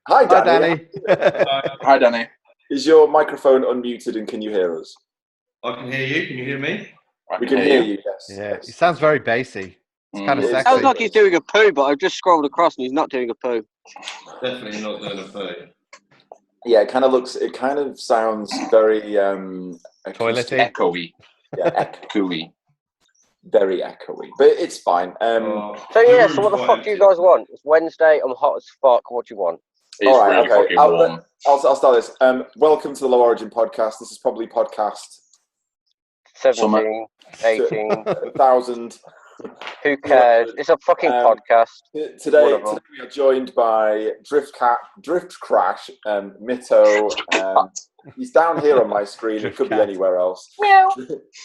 Hi, Hi, Danny. Danny. Hi, Danny. Is your microphone unmuted and can you hear us? I can hear you. Can you hear me? We can hear you, yes. Yeah, yes. he sounds very bassy. It's kind of It is. sexy. Sounds like he's doing a poo, but I've just scrolled across and he's not doing a poo. Definitely not doing a poo. Yeah, it kind of sounds very Toilety. Echoey. Yeah, Echoey. very echoey, but it's fine. So what the fuck do you guys want? It's Wednesday, I'm hot as fuck, what do you want? It's all right, really okay. fucking warm. I'll start this. Welcome to the Low Origin podcast. This is probably podcast 17, 18. 1,000. Who cares? It's a fucking podcast. Today we are joined by Drift Crash, Mitto. He's down here on my screen. It could be anywhere else.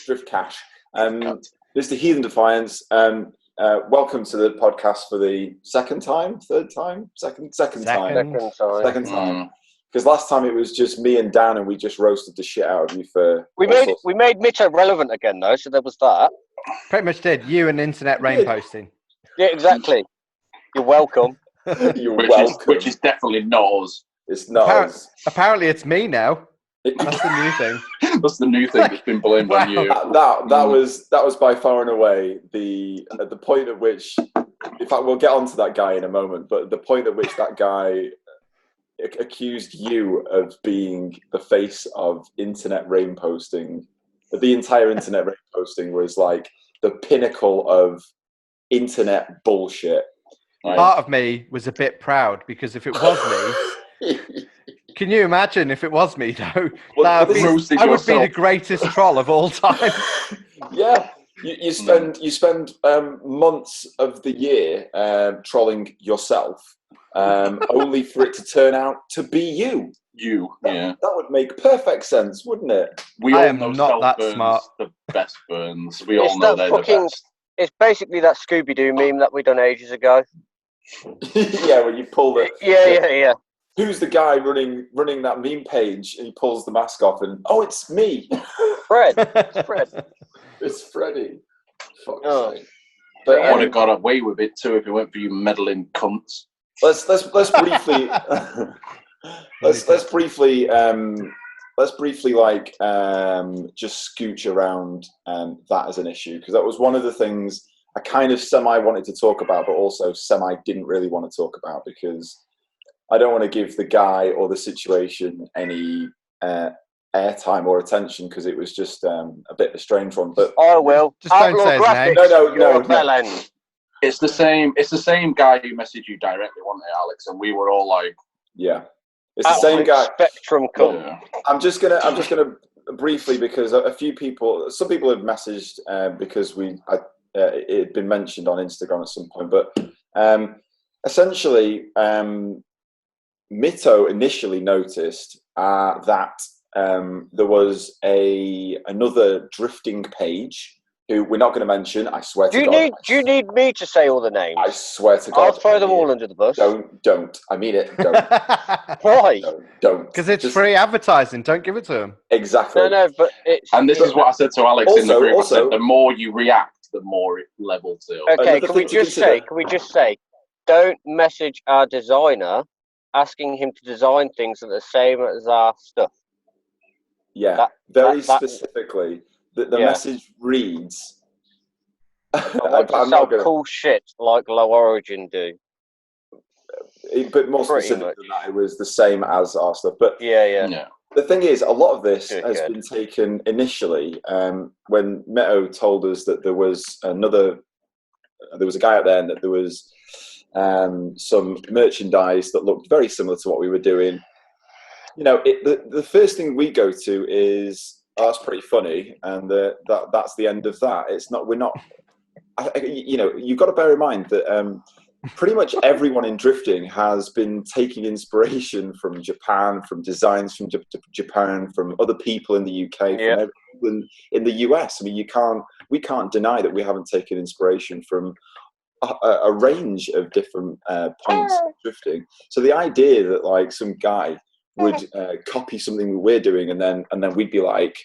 Drift Cash. Mr. Heathen Defiance. Welcome to the podcast for the second time. Second time. Because last time it was just me and Dan, and we just roasted the shit out of you for. We made Mitto relevant again though, so there was that. Pretty much did. You and internet rain posting. Yeah, exactly. You're welcome. Which is definitely not us. It's not us. Apparently, it's me now. That's the new thing. That's the new thing that's been blamed on you. That was by far and away the point at which, in fact, we'll get onto that guy in a moment. But the point at which that guy accused you of being the face of internet rain posting. The entire internet rain posting was like the pinnacle of internet bullshit. Right? Part of me was a bit proud because if it was me, can you imagine if it was me though? I would be the greatest troll of all time. Yeah, you spend months of the year trolling yourself, only for it to turn out to be you. That would make perfect sense, wouldn't it? I am not that smart. The best burns. We all know they're the best. It's basically that Scooby-Doo meme that we done ages ago. Yeah, when you pull it. Yeah. Who's the guy running that meme page? And he pulls the mask off, and it's me, Fred. It's Fred. It's Freddy. Fuck's sake. But I would have got away with it too if it weren't for you meddling cunts. Let's briefly let's briefly just scooch around that as an issue, because that was one of the things I kind of semi wanted to talk about, but also semi didn't really want to talk about, because I don't want to give the guy or the situation any airtime or attention, because it was just a bit of a strange one. But I will. Just don't say his name. No. It's the same guy who messaged you directly, wasn't it, Alex? And we were all like, yeah, it's the same guy. Spectrum call. Yeah. I'm just gonna briefly, because some people have messaged because it had been mentioned on Instagram at some point, but essentially, Mitto initially noticed that there was another drifting page who we're not going to mention. I swear to God. Do you need me to say all the names? I swear to God. I'll throw them all under the bus. Don't. I mean it. Don't. Why? Don't. Because it's free advertising. Don't give it to them. Exactly. No, but it's... And this is what I said to Alex in the group. Also, I said, the more you react, the more it levels it. Okay, can we just say, don't message our designer asking him to design things that are the same as our stuff. Yeah, specifically. The message reads... I want to sell cool shit like Low Origin do. But more specific than that, it was the same as our stuff. But yeah. The thing is, a lot of this has been taken initially when Mitto told us that there was a guy out there and that there was some merchandise that looked very similar to what we were doing. You know, the first thing we go to is, that's pretty funny, and that's the end of that. It's not. We're not. You've got to bear in mind that pretty much everyone in drifting has been taking inspiration from Japan, from designs from Japan, from other people in the UK, from everyone in the US. I mean, we can't deny that we haven't taken inspiration from a range of different points of drifting. So the idea that like some guy would copy something we're doing, and then we'd be like,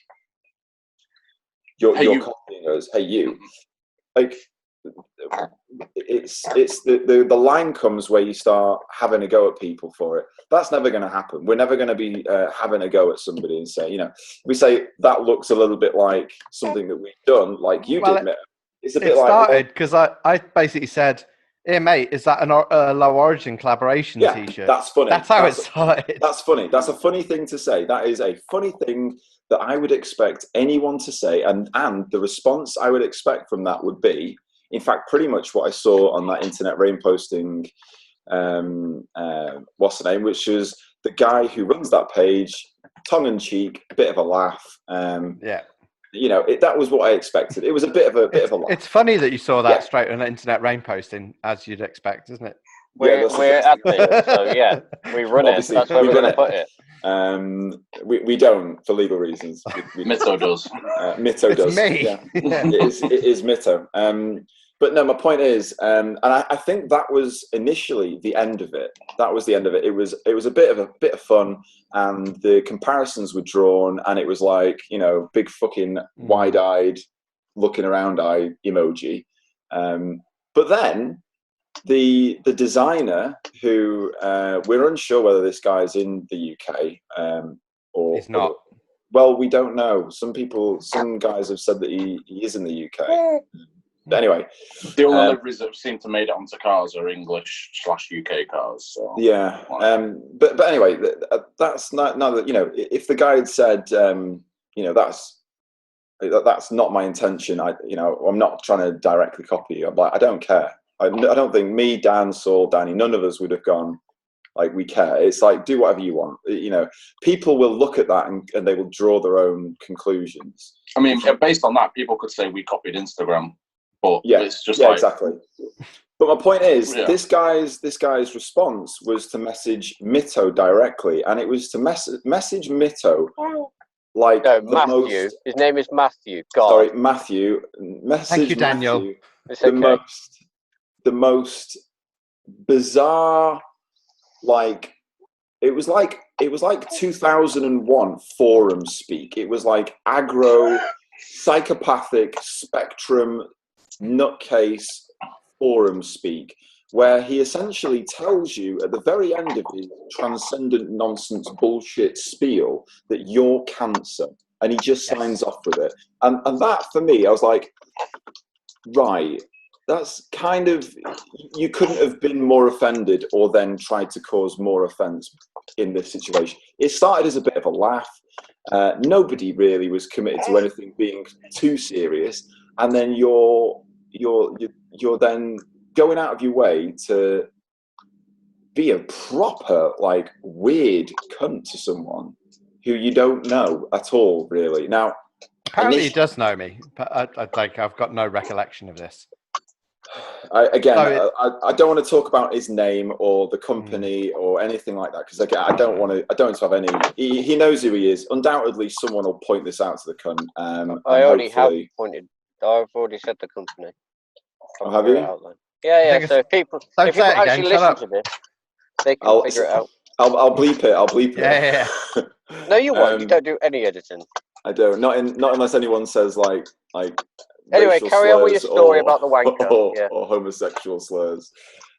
"You're copying us." Hey, you. Like, it's the line comes where you start having a go at people for it. That's never going to happen. We're never going to be having a go at somebody and say, we say that looks a little bit like something that we've done, like you did, Mitto. It's a bit like... It started because I basically said, "Here, mate, is that a Low Origin collaboration T-shirt?" That's funny. That's how it started. That's funny. That's a funny thing to say. That is a funny thing that I would expect anyone to say, and the response I would expect from that would be, in fact, pretty much what I saw on that internet rain posting, what's the name, which is the guy who runs that page, tongue-in-cheek, a bit of a laugh. That was what I expected. It was a bit of a laugh. It's funny that you saw that straight on internet rain posting, as you'd expect, isn't it? We're admins, so yeah, we run it. That's where we're going to put it. We don't, for legal reasons. Mitto does. Mitto does. Me. Yeah. It is Mitto. But no, my point is, and I think that was initially the end of it. That was the end of it. It was a bit of fun, and the comparisons were drawn, and it was like, big fucking wide-eyed, looking around eye emoji. But then the designer, who we're unsure whether this guy's in the UK or he's not. Well, we don't know. Some guys have said that he is in the UK. But anyway, the only liveries that seem to made it onto cars are English/UK cars. So yeah, but anyway, that's not that if the guy had said that's not my intention. I'm not trying to directly copy you. I'm like, I don't care. I don't think me, Dan, Saul, Danny, none of us would have gone like, we care. It's like, do whatever you want. People will look at that and they will draw their own conclusions. I mean, based on that, people could say we copied Instagram, but it's just exactly. But my point is, this guy's response was to message Mitto directly, and it was to message Mitto like Matthew. His name is Matthew. God. Sorry, Matthew. Thank you, Daniel. Matthew, the most bizarre, like it was like 2001 forum speak. It was like aggro, psychopathic, spectrum, nutcase forum speak, where he essentially tells you at the very end of his transcendent nonsense bullshit spiel that you're cancer, and he just signs off with it. And that, for me, I was like, right, that's kind of, you couldn't have been more offended or then tried to cause more offense in this situation. It started as a bit of a laugh. Nobody really was committed to anything being too serious, and then you're then going out of your way to be a proper, like, weird cunt to someone who you don't know at all, really. Now, apparently he does know me, but I've got no recollection of this. I don't want to talk about his name or the company or anything like that, because I don't want to have any. He knows who he is. Undoubtedly, someone will point this out to the cunt. I already have pointed. I've already said the company. Oh, have you? Yeah. So if people actually listen to this, they can figure it out. I'll bleep it. I'll bleep it. Yeah. No, you won't. You don't do any editing. I don't. Not unless anyone says like. Anyway, carry on with your story about the wanker or homosexual slurs.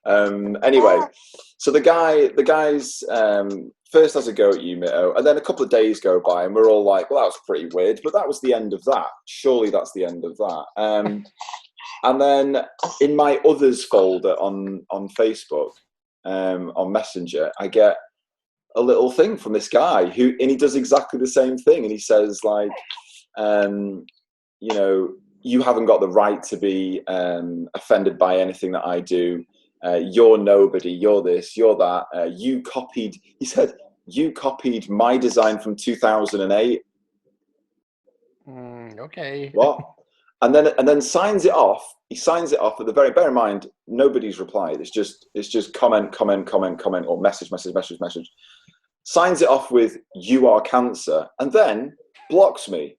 Anyway, so the guy's first has a go at you, Mitto, and then a couple of days go by, and we're all like, "Well, that was pretty weird," but that was the end of that. Surely that's the end of that. And then in my others folder on Facebook, on Messenger, I get a little thing from this guy and he does exactly the same thing, and he says like, you haven't got the right to be offended by anything that I do. You're nobody. You're this. You're that. He said, you copied my design from 2008. Okay. What? And then signs it off. He signs it off at the very. Bear in mind, nobody's replied. It's just comment, or message. Signs it off with "you are cancer," and then blocks me.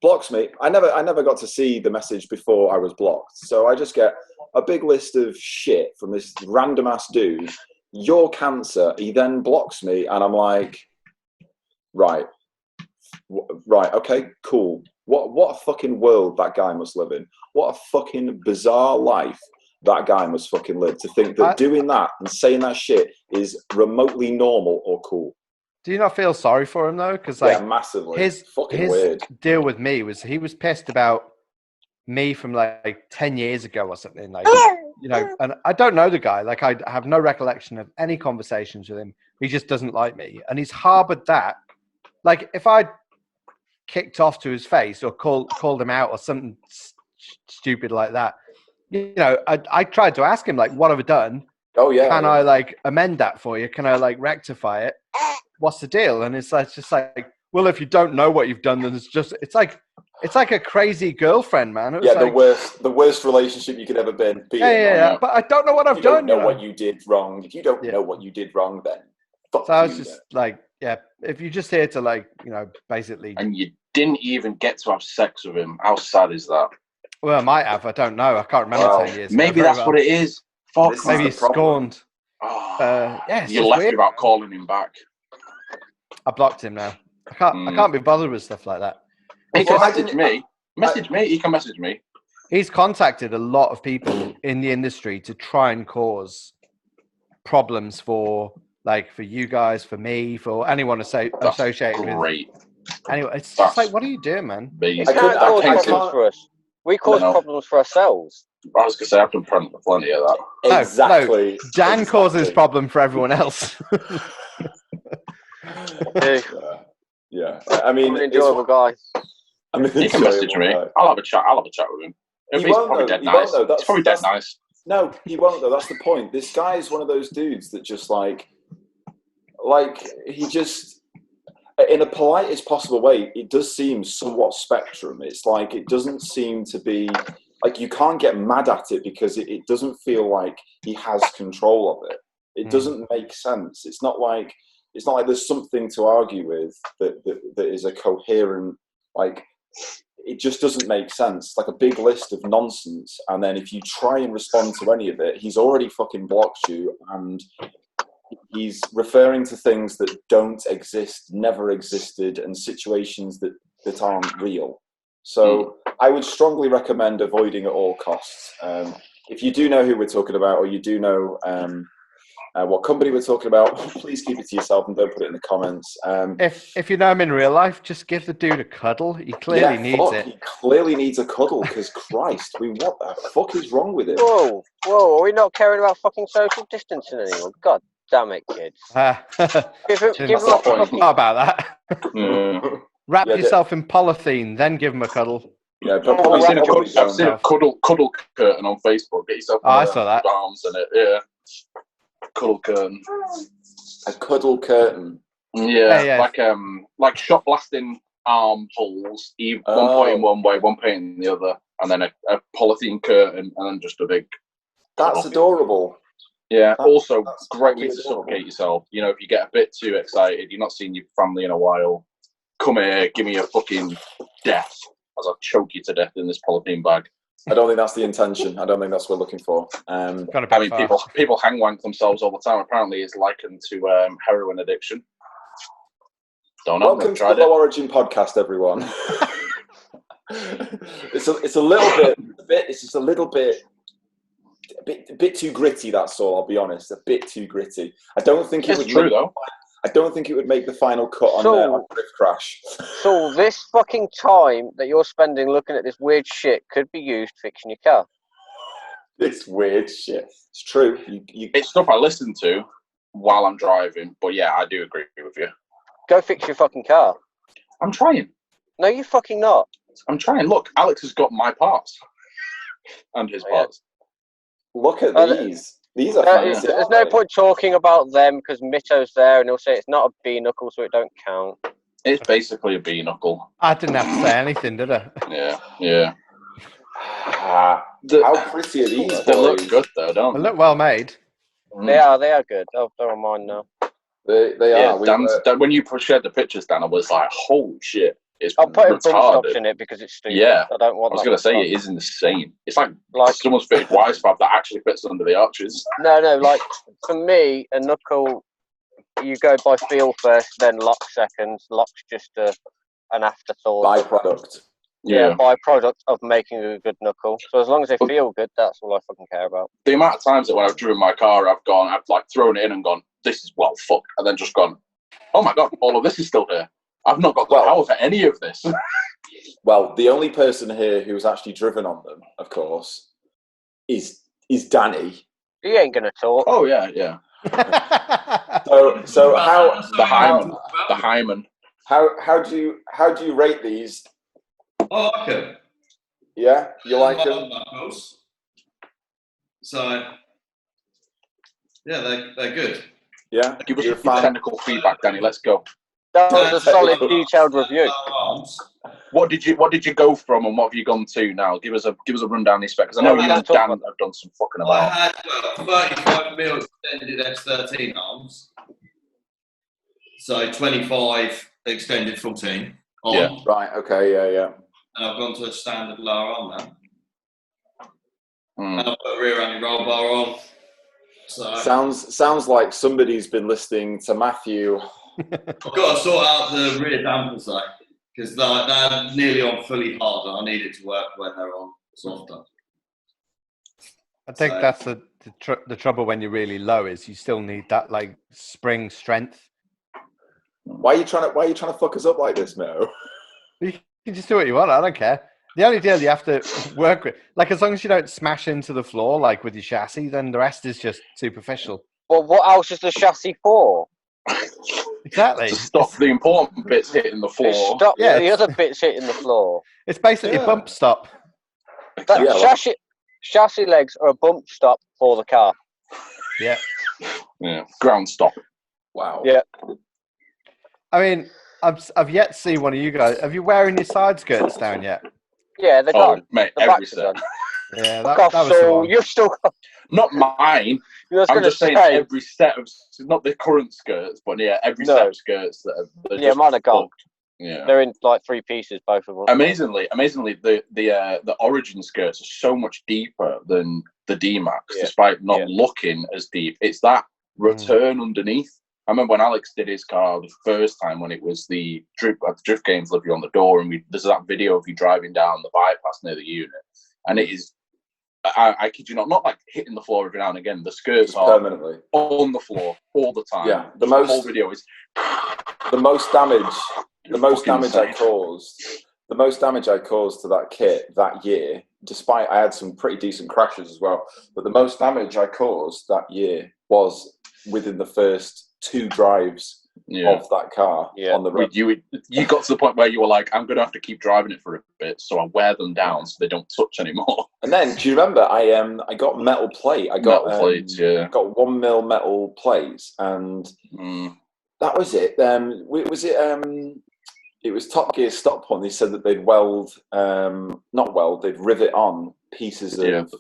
I never got to see the message before I was blocked, so I just get a big list of shit from this random ass dude. You're cancer. He then blocks me, and I'm like, right, okay, cool. What a fucking world that guy must live in. What a fucking bizarre life that guy must fucking live, to think that doing that and saying that shit is remotely normal or cool. Do you not feel sorry for him though? Because like, massively. His weird deal with me was he was pissed about me from like 10 years ago or something. Like, and I don't know the guy. Like, I have no recollection of any conversations with him. He just doesn't like me, and he's harbored that. Like, if I kicked off to his face or called him out or something stupid like that, I tried to ask him, like, what have I done? Oh yeah. Can I like amend that for you? Can I like rectify it? What's the deal? And it's like, just like, well, if you don't know what you've done, then it's like a crazy girlfriend, man. It was the worst relationship you could ever be in. Yeah. But I don't know what I've done. You don't know what you did wrong. If you don't know what you did wrong, then fuck so I was just like, if you're just here to like, basically. And you didn't even get to have sex with him. How sad is that? Well, I might have. I don't know. I can't remember 10 years ago. Maybe that's what it is. Fuck. Maybe he's scorned. You left weird. without calling him back. I blocked him now. I can't be bothered with stuff like that. He can message me. He can message me. He's contacted a lot of people in the industry to try and cause problems for you guys, for me, for anyone associated with. Great. Anyway, it's just like, what are you doing, man? We can't cause problems for us. We cause problems for ourselves. I was going to say, I've done plenty of that. Exactly. No, Dan causes problem for everyone else. Yeah. I mean, an enjoyable guy. He can message me. I'll have a chat with him. He's probably dead nice. He's probably dead nice. No, he won't though. That's the point. This guy is one of those dudes that just like he just, in the politest possible way, it does seem somewhat spectrum. It's like, it doesn't seem to be like, you can't get mad at it because it doesn't feel like he has control of it. It doesn't make sense. It's not like there's something to argue with that is a coherent, like, it just doesn't make sense. Like a big list of nonsense, and then if you try and respond to any of it, he's already fucking blocked you, and he's referring to things that don't exist, never existed, and situations that aren't real. So I would strongly recommend avoiding at all costs. If you do know who we're talking about, or you do know what company we're talking about, please keep it to yourself and don't put it in the comments. If you know him in real life, just give the dude a cuddle. He clearly needs it. He clearly needs a cuddle, because Christ, what the fuck is wrong with him? Whoa, are we not caring about fucking social distancing anymore? God damn it, kids. Give him a fucking... How about that? Wrap yourself in polythene, then give him a cuddle. Yeah, I've seen a cuddle curtain on Facebook. Get yourself I saw that. Arms in it, yeah. Cuddle curtain. A cuddle curtain. Yeah. Like shot blasting arm holes, one point in one way, one point in the other, and then a polythene curtain, and then just a big. That's adorable. Yeah. Also, great way to suffocate yourself. If you get a bit too excited, you're not seeing your family in a while. Come here, give me a fucking death, as I choke you to death in this polythene bag. I don't think that's the intention. I don't think that's what we're looking for. I mean, people hang wank themselves all the time. Apparently, it's likened to heroin addiction. Don't know. Welcome to the Low Origin podcast, everyone. It's a little bit. It's just a little bit. A bit too gritty. That's all. I'll be honest. A bit too gritty. I don't think it would. True though. I don't think it would make the final cut on Riff Crash. So this fucking time that you're spending looking at this weird shit could be used fixing your car. This weird shit. It's true. It's stuff I listen to while I'm driving, but yeah, I do agree with you. Go fix your fucking car. I'm trying. No, you fucking not. I'm trying. Look, Alex has got my parts and his parts. Look at these. These are fancy. There's no point talking about them because Mitto's there and he'll say it's not a B knuckle, so it don't count. It's basically a B knuckle. I didn't have to say anything, did I? Yeah. How pretty are these? They look good though, don't they? They look well made. They are good. Oh, they're on mine now. They are. When you shared the pictures, Dan, I was like, holy shit. I'll put a stops in it because it's stupid. Yeah, I don't want. I was going to say it is insane. It's like someone's fitted wise fab that actually fits under the arches. No. Like for me, a knuckle, you go by feel first, then lock second. Lock's just an afterthought. Byproduct. Yeah, byproduct of making a good knuckle. So as long as they feel good, that's all I fucking care about. The amount of times that when I've driven my car, I've like thrown it in and gone, this is well fucked, and then just gone, oh my god, all of this is still here. I've not got the power for any of this. Well, the only person here who's actually driven on them, of course, is Danny. He ain't gonna talk. Oh yeah. So how the hymen. How do you rate these? I like them. Yeah, you like them? So yeah, they're good. Yeah, give us your technical feedback, Danny. Let's go. That was a solid, detailed review. What did you go from, and what have you gone to now? Give us a rundown of these specs. I know you and Dan have done some fucking about. I had 35mm extended X13 arms, so 25 extended 14. Yeah. Right. Okay. Yeah. And I've gone to a standard lower arm now. Mm. And I've got a rear ending roll bar on. So Sounds like somebody's been listening to Matthew. I've got to sort out the rear dampers though, because they're nearly on fully hard, and I need it to work when they're on softer. I think that's the trouble when you're really low is you still need that like spring strength. Why are you trying to fuck us up like this, Mitto? You can just do what you want. I don't care. The only deal you have to work with, like as long as you don't smash into the floor like with your chassis, then the rest is just superficial. Well, what else is the chassis for? Exactly. To stop the important bits hitting the floor. Stop the other bits hitting the floor. It's basically a bump stop. Chassis legs are a bump stop for the car. Yeah. Yeah. Ground stop. Wow. Yeah. I mean, I've yet to see one of you guys. Have you wearing your side skirts down yet? Yeah, they're gone. Mate, The every backs are set. gone. Yeah, Fuck that off, was the Saule. one. You've still got... Not mine. I'm just saying every set of, not the current skirts, but yeah, every set of skirts that are mine are gone. Yeah, they're in like 3 pieces, both of them. Amazingly, the origin skirts are so much deeper than the D-Max, despite not looking as deep. It's that return underneath. I remember when Alex did his car the first time when it was the drift games livery on the door, and there's that video of you driving down the bypass near the unit, and it is. I kid you not like hitting the floor every now and again. The skirts are permanently on the floor all the time. Yeah, the whole video is the most damage. The most damage I caused. The most damage I caused to that kit that year, despite I had some pretty decent crashes as well. But the most damage I caused that year was within the first 2 drives of that car on the road. You got to the point where you were like, I'm going to have to keep driving it for a bit, so I wear them down so they don't touch anymore. And then, do you remember, I got metal plate. I got metal plates, got 1 mil metal plates, and that was it. It was Top Gear Stock Point. They said that they'd they'd rivet on pieces of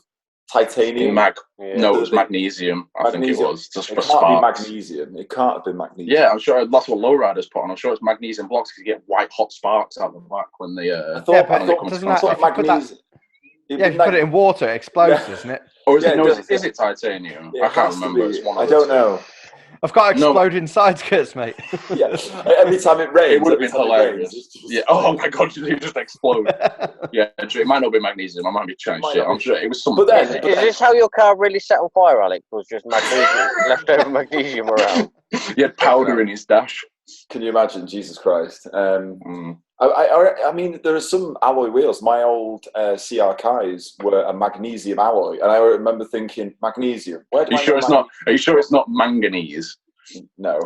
titanium. No, it was magnesium. I think it was just for sparks. It can't be magnesium. It can't have been magnesium. Yeah, I'm sure that's what lowriders put on. I'm sure it's magnesium blocks because you get white hot sparks out the back when they. I thought magnesium. If you put it in water, it explodes, isn't it? Or is it titanium? I can't remember. It's one of I don't know. I've got exploding side skirts, mate. Yeah, every time it rains, it would have been hilarious. Yeah. Oh my god, you just explode. Yeah, it might not be magnesium. I might be chatting shit. I'm sure it was something. Is this how your car really set on fire, Alex? Was just magnesium, leftover magnesium around? He had powder in his dash. Can you imagine? Jesus Christ. I mean, there are some alloy wheels. My old CR Kais were a magnesium alloy, and I remember thinking, magnesium. Are you sure it's not manganese? No.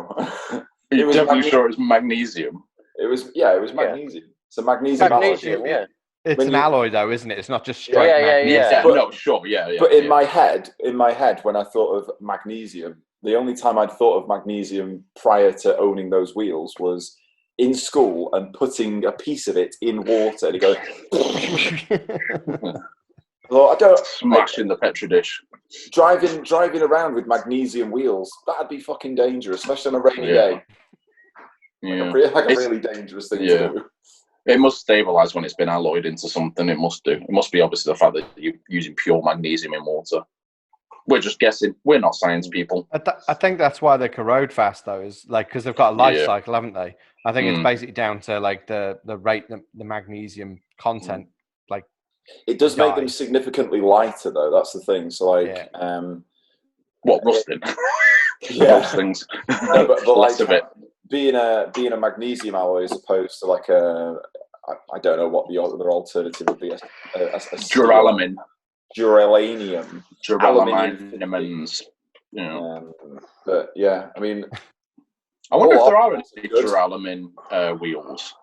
You're definitely sure it's magnesium. It was magnesium. So magnesium alloy. Yeah. It's an alloy, though, isn't it? It's not just straight magnesium. Yeah. But in my head, when I thought of magnesium, the only time I'd thought of magnesium prior to owning those wheels was in school and putting a piece of it in water and go. Well, I don't smashing the petri dish. Driving around with magnesium wheels, that'd be fucking dangerous, especially on a rainy day. Yeah, like a really dangerous thing to do. It must stabilize when it's been alloyed into something. It must do. It must be obviously the fact that you're using pure magnesium in water. We're just guessing. We're not science people. I think that's why they corrode fast, though, is like because they've got a life cycle, haven't they? I think it's basically down to like the rate, the magnesium content. Like it does make them significantly lighter, though. That's the thing. So, like, rusting? Most things. No, but less like, of it. Being a magnesium alloy as opposed to like I don't know what the other alternative would be. A Duralumin. Duralanium. Duraluminums. But yeah, I mean, I wonder if there are any duralumin wheels.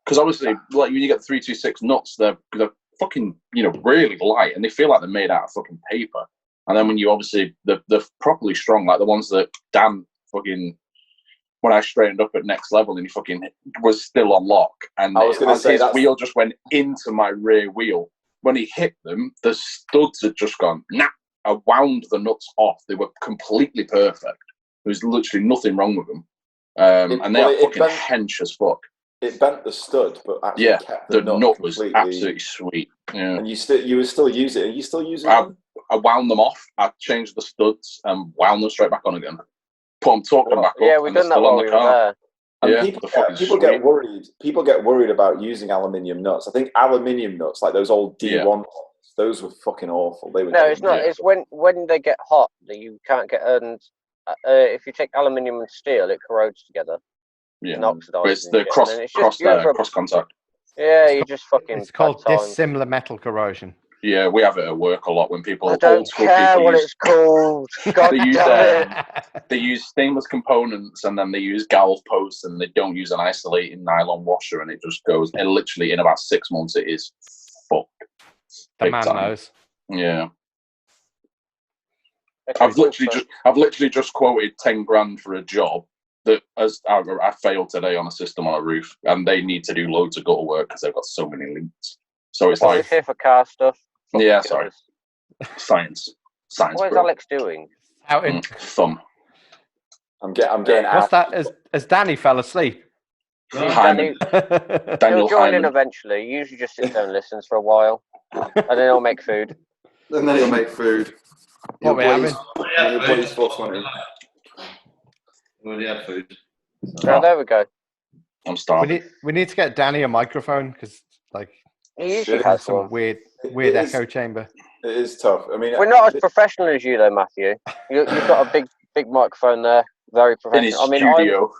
Because obviously, like when you get the 326 nuts, they're fucking, really light, and they feel like they're made out of fucking paper. And then when you obviously, they're properly strong, like the ones that Dan fucking, when I straightened up at next level and he fucking was still on lock. And I was going to say his wheel just went into my rear wheel. When he hit them, the studs had just gone, nah. I wound the nuts off. They were completely perfect. There was literally nothing wrong with them. And they are fucking hench as fuck. It bent the stud, but actually kept the nut was absolutely sweet. Yeah. And you would still use it. Are you still using them? I wound them off. I changed the studs and wound them straight back on again. Put them, torqued them back up. Yeah, we've done that while we were there. And people get worried. People get worried about using aluminium nuts. I think aluminium nuts, like those old D1, those were fucking awful. They were. No, it's not. It's when they get hot that you can't get. And if you take aluminium and steel, it corrodes together. Yeah, and oxidizes. But it's the cross contact. Yeah, you just fucking. It's called dissimilar metal corrosion. Yeah, we have it at work a lot when people. I don't care what it's called. God they use stainless components and then they use galv posts and they don't use an isolating nylon washer and it just goes. And literally in about 6 months it is fucked. The man knows. Yeah. Okay, I've literally just quoted 10 grand for a job that I failed today on a system on a roof and they need to do loads of gutter work because they've got so many leaks. So it's like here for car stuff. Yeah, sorry. Science. What is Alex doing? Thumb. I'm getting out. What's that? As Danny fell asleep. Daniel He'll join in eventually. He usually just sits there and listens for a while. And then he'll make food. What are we having? Blaze 420. We already had food. Oh, there we go. I'm starving. We need to get Danny a microphone because like he usually has some weird echo chamber. It is tough. I mean, we're not as professional as you though, Matthew. You've got a big microphone there, very professional. In his studio.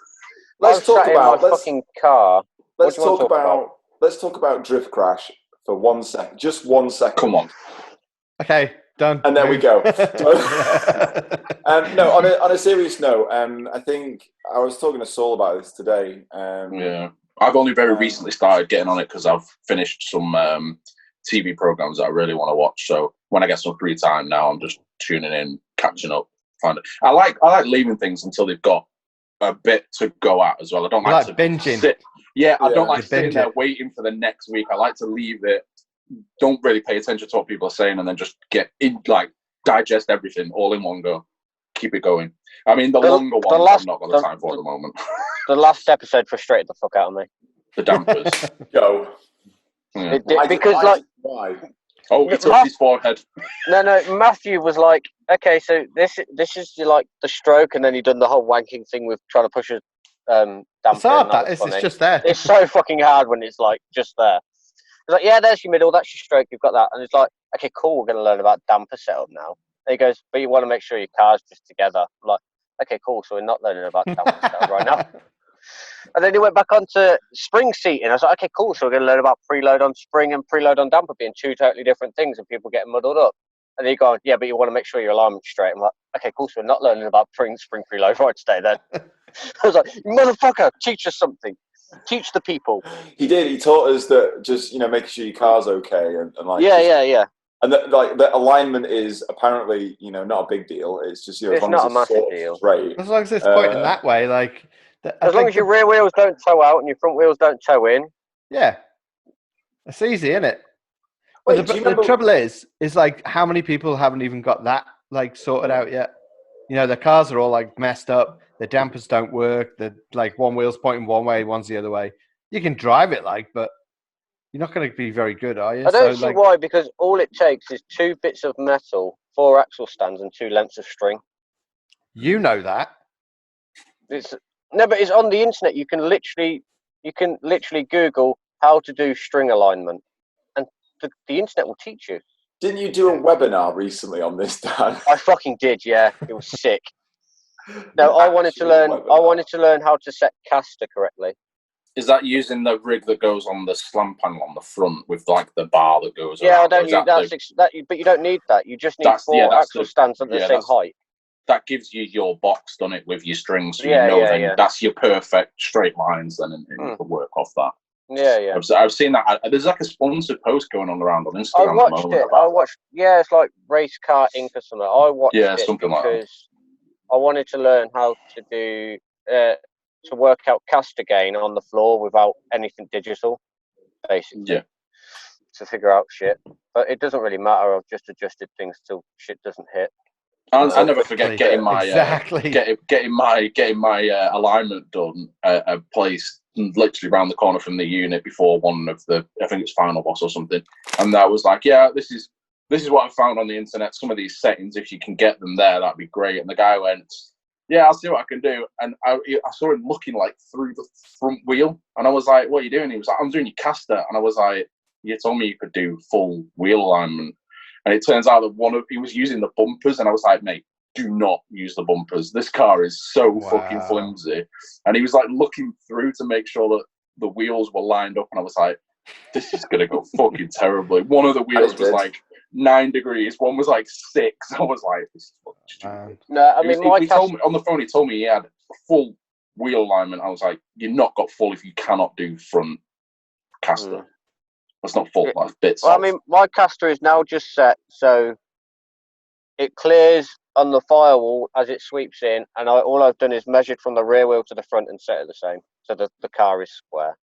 Let's talk about fucking car. Let's talk about Drift Crash for 1 second. Just 1 second. Come on. Okay, done. And there we go. No, on a serious note, I think I was talking to Saule about this today. Yeah, I've only very recently started getting on it because I've finished some TV programs that I really want to watch. So when I get some free time now, I'm just tuning in, catching up. I like leaving things until they've got a bit to go at as well. I don't like to binging. I don't like sitting there waiting for the next week. I like to leave it. Don't really pay attention to what people are saying, and then just get in, like digest everything all in one go. Keep it going. I mean, the longer ones I've not got the time for at the moment. The last episode frustrated the fuck out of me. The dampers. Go. Yeah. Why? Oh, he touched his forehead. No, Matthew was like, okay, so this is like the stroke, and then he done the whole wanking thing with trying to push a damper. It's hard, it's just there. It's so fucking hard when it's like just there. It's like, yeah, there's your middle, that's your stroke, you've got that. And it's like, okay, cool, we're going to learn about damper setup now. And he goes, but you want to make sure your car's just together. I'm like, okay, cool, so we're not learning about damper setup right now. And then he went back onto spring seating. I was like, okay, cool, so we're going to learn about preload on spring and preload on damper being two totally different things and people getting muddled up. And then you go, yeah, but you want to make sure your alignment's straight. I'm like, okay, cool, so we're not learning about spring preload right today then. I was like, motherfucker, teach us something. Teach the people. He did. He taught us that just making sure your car's okay and like yeah. And the alignment is apparently not a big deal. It's just it's not a massive deal. Right. As long as it's pointing that way, like as long as your rear wheels don't toe out and your front wheels don't toe in. Yeah, it's easy, isn't it? But the trouble is like how many people haven't even got that like sorted out yet? Their cars are all like messed up. The dampers don't work. The like one wheel's pointing one way, one's the other way. You can drive it but you're not going to be very good, are you? I don't see why, because all it takes is 2 bits of metal 4 axle stands and 2 lengths of string. You know that. But it's on the internet. You can literally Google how to do string alignment, and the internet will teach you. Didn't you do a webinar recently on this, Dan? I fucking did, yeah. It was sick. No, I wanted to learn how to set caster correctly. Is that using the rig that goes on the slam panel on the front with like the bar that goes Yeah, around? I don't use that. But you don't need that. You just need 4 axle stands at the same height. That gives you your box, doesn't it, with your strings? So then that's your perfect straight lines. Then and you can work off that. Yeah. I've seen that. There's like a sponsored post going on around on Instagram. I watched it. It's like race car ink or something. I watched it something like that. I wanted to learn how to do to work out caster gain on the floor without anything digital, basically. Yeah. To figure out shit, but it doesn't really matter. I've just adjusted things till shit doesn't hit. I never forget getting my getting my alignment done at a place literally around the corner from the unit before one of the, I think it's Final Boss or something, and that was like, yeah, this is what I found on the internet. Some of these settings, if you can get them there, that'd be great. And the guy went, yeah, I'll see what I can do. And I saw him looking like through the front wheel, and I was like, what are you doing? He was like, I'm doing your caster, and I was like, you told me you could do full wheel alignment. And it turns out that he was using the bumpers, and I was like, mate, do not use the bumpers. This car is so fucking flimsy. And he was like looking through to make sure that the wheels were lined up, and I was like, this is gonna go fucking terribly. One of the wheels was like 9 degrees, one was like 6. I was like, this is fucking stupid. No, I mean, he told me on the phone, he told me he had full wheel alignment. I was like, you're not got full if you cannot do front caster. That's not full, that's bits. Well, I mean, my caster is now just set so it clears on the firewall as it sweeps in, and all I've done is measured from the rear wheel to the front and set it the same, so the car is square.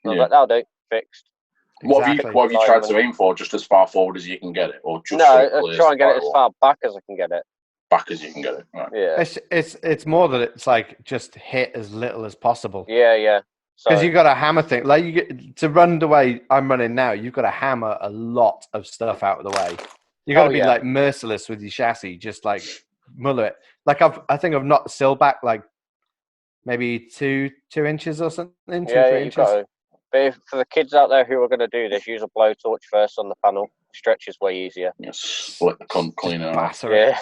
I was like, that'll do, fixed. What have you tried to aim for? Just as far forward as you can get it, or just try and get it as far back as I can get it. Back as you can get it. Right. Yeah. It's more that it's like just hit as little as possible. Yeah. Because you got to hammer things. Like to run the way I'm running now, you've got to hammer a lot of stuff out of the way. You got to be like merciless with your chassis, just like muller it. Like I think I've knocked the sill back like maybe 2 inches or something. 2 or 3 inches. Got to. But for the kids out there who are going to do this, use a blowtorch first on the panel. Stretch is way easier. Split the cunt cleaner out. Yeah.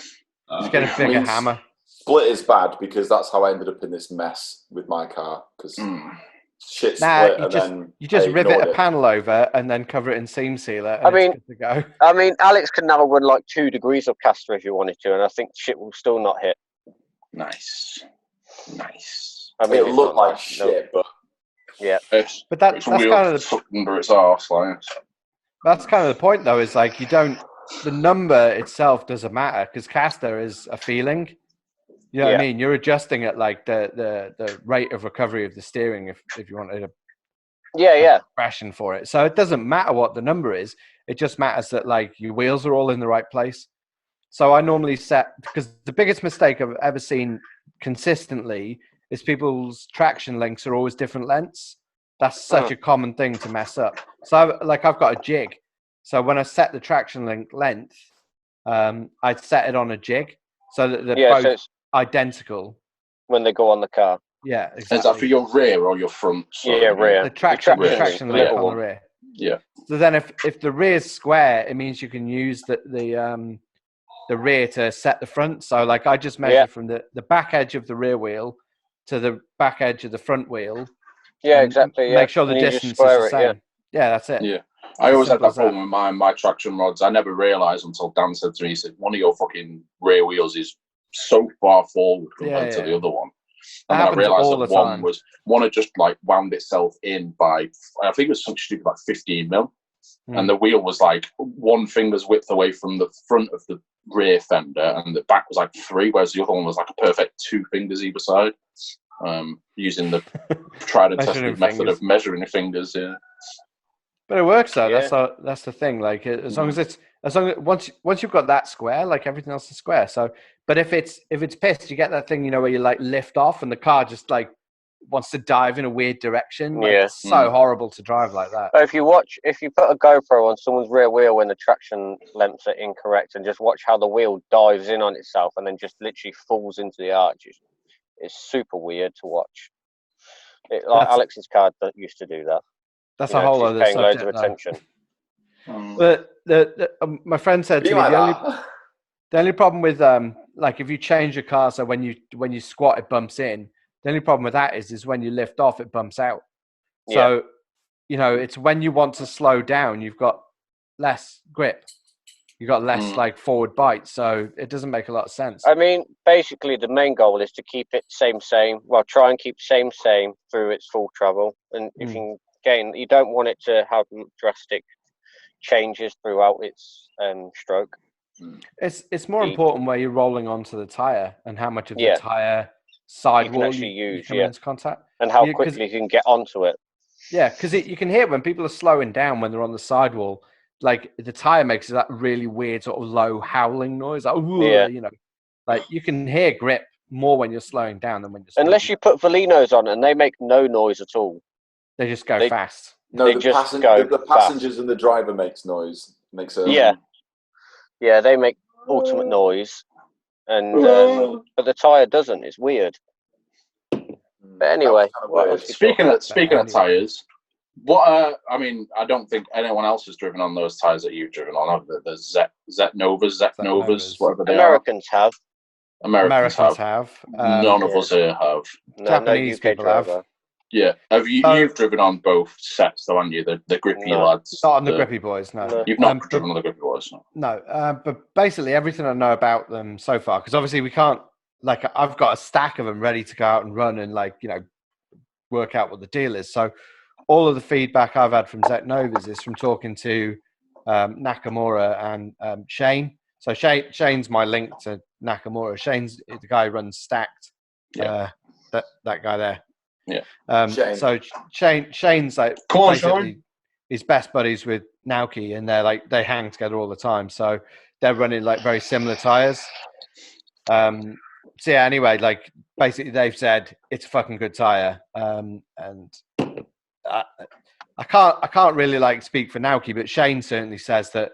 Just get a bigger hammer. Split is bad because that's how I ended up in this mess with my car. Because shit split you just rivet a panel over and then cover it in seam sealer. And it's good to go. I mean, Alex can now run like 2 degrees of caster if you wanted to, and I think shit will still not hit. Nice. I mean, it looked like shit, but yeah. But that's kind of the under its arse, like. That's kind of the point, though. Is like the number itself doesn't matter because caster is a feeling. You know what I mean? You're adjusting at like the rate of recovery of the steering if you wanted a expression for it. So it doesn't matter what the number is. It just matters that like your wheels are all in the right place. So I normally set, because the biggest mistake I've ever seen consistently is people's traction links are always different lengths. That's such a common thing to mess up. So I've got a jig. So when I set the traction link length, I'd set it on a jig so that they're both identical when they go on the car. Yeah, exactly. Is that for your rear or your front? Yeah, rear. The traction link on the rear. Yeah. So then if the rear's square, it means you can use the rear to set the front. So like I just measure from the back edge of the rear wheel to the back edge of the front wheel. Yeah, exactly. Make sure the distance is the same. Yeah, that's it. Yeah. I always had that problem with my traction rods. I never realised until Dan said to me, he said, one of your fucking rear wheels is so far forward compared to the other one. And then I realised that one had just like wound itself in by, I think it was something stupid like 15 mil. And the wheel was like 1 finger's width away from the front of the rear fender, and the back was like 3, whereas the other one was like a perfect 2 fingers either side. Using the tried and tested method of measuring fingers. Yeah. But it works though. Yeah. That's the thing. Like as long as once you've got that square, like everything else is square. So, but if it's pissed, you get that thing, where you like lift off and the car just like wants to dive in a weird direction. Like, Yeah. it's so horrible to drive like that. But if you put a GoPro on someone's rear wheel when the traction lengths are incorrect, and just watch how the wheel dives in on itself and then just literally falls into the arches, it's super weird to watch. Like Alex's car that used to do that. That's a whole other paying subject. Loads of attention. But my friend said to me the only problem with like if you change your car so when you squat it bumps in. The only problem with that is when you lift off it bumps out. So it's when you want to slow down you've got less grip. You've got less like forward bite, so it doesn't make a lot of sense. I mean, basically the main goal is to keep it same. Well, try and keep same through its full travel. And if you don't want it to have drastic changes throughout its stroke. It's more important where you're rolling onto the tire and how much of the tire sidewall you come into contact, and how quickly you can get onto it. Yeah, because you can hear when people are slowing down when they're on the sidewall, like the tire makes that really weird sort of low howling noise. Like, like you can hear grip more when you're slowing down than when you're speeding. Unless you put Velinos on and they make no noise at all. They just go fast. No, the passengers and the driver makes noise. Yeah, they make ultimate noise, and but the tire doesn't. It's weird. But anyway, speaking of tires, I mean, I don't think anyone else has driven on those tires that you've driven on. The Zetnovas, whatever they Americans are. have. Americans have. None of us here have. Japanese people have. Yeah, you've driven on both sets, though, haven't you? The grippy lads. Not on the grippy boys, no. You've not driven on the grippy boys. No, but basically everything I know about them so far, because obviously we can't. Like, I've got a stack of them ready to go out and run and work out what the deal is. So all of the feedback I've had from Zetnovas is from talking to Nakamura and Shane. So Shane's my link to Nakamura. Shane's the guy who runs Stacked. That guy there. Yeah. Shane. So Shane's like basically his best buddies with Naoki, and they hang together all the time. So they're running like very similar tires. So yeah, anyway, like basically they've said it's a fucking good tire, and I can't really like speak for Naoki, but Shane certainly says that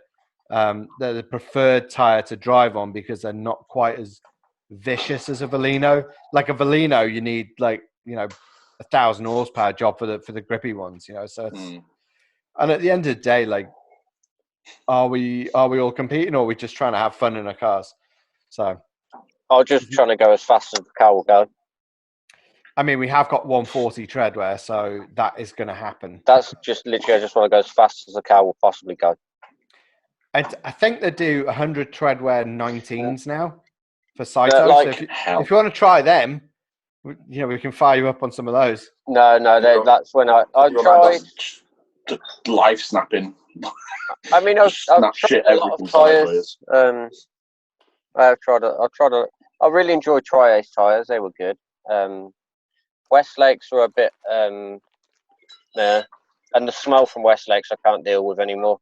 they're the preferred tire to drive on because they're not quite as vicious as a Velino. Like a Velino, you need 1,000 horsepower job for the grippy ones, So it's, and at the end of the day, like, are we all competing, or are we just trying to have fun in our cars? So. I'm just trying to go as fast as the car will go. I mean, we have got 140 treadwear, so that is going to happen. That's just literally, I just want to go as fast as the car will possibly go. I think they do 100 treadwear 19s now for Saito. So if you want to try them, we can fire you up on some of those. No, that's when I tried. Life snapping. I mean, I've tried a lot of tires. I really enjoyed Tri-Ace tires. They were good. Westlakes were a bit, and the smell from Westlakes I can't deal with anymore.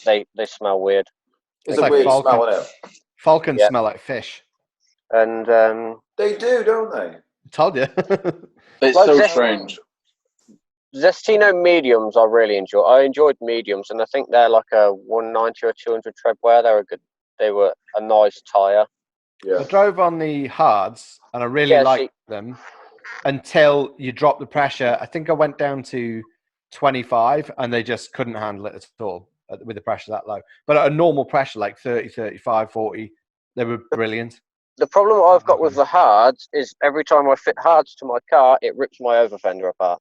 They smell weird. It's a weird smell, isn't it? Falcons smell like fish. And they do, don't they? I told you. It's so strange. Zestino mediums I really enjoy. I enjoyed mediums, and I think they're like a 190 or 200 treadwear. They were a nice tire. Yeah. I drove on the hards and I really liked them until you drop the pressure. I think I went down to 25 and they just couldn't handle it at all with the pressure that low. But at a normal pressure, like 30, 35, 40, they were brilliant. The problem I've got with the hards is every time I fit hards to my car, it rips my over fender apart.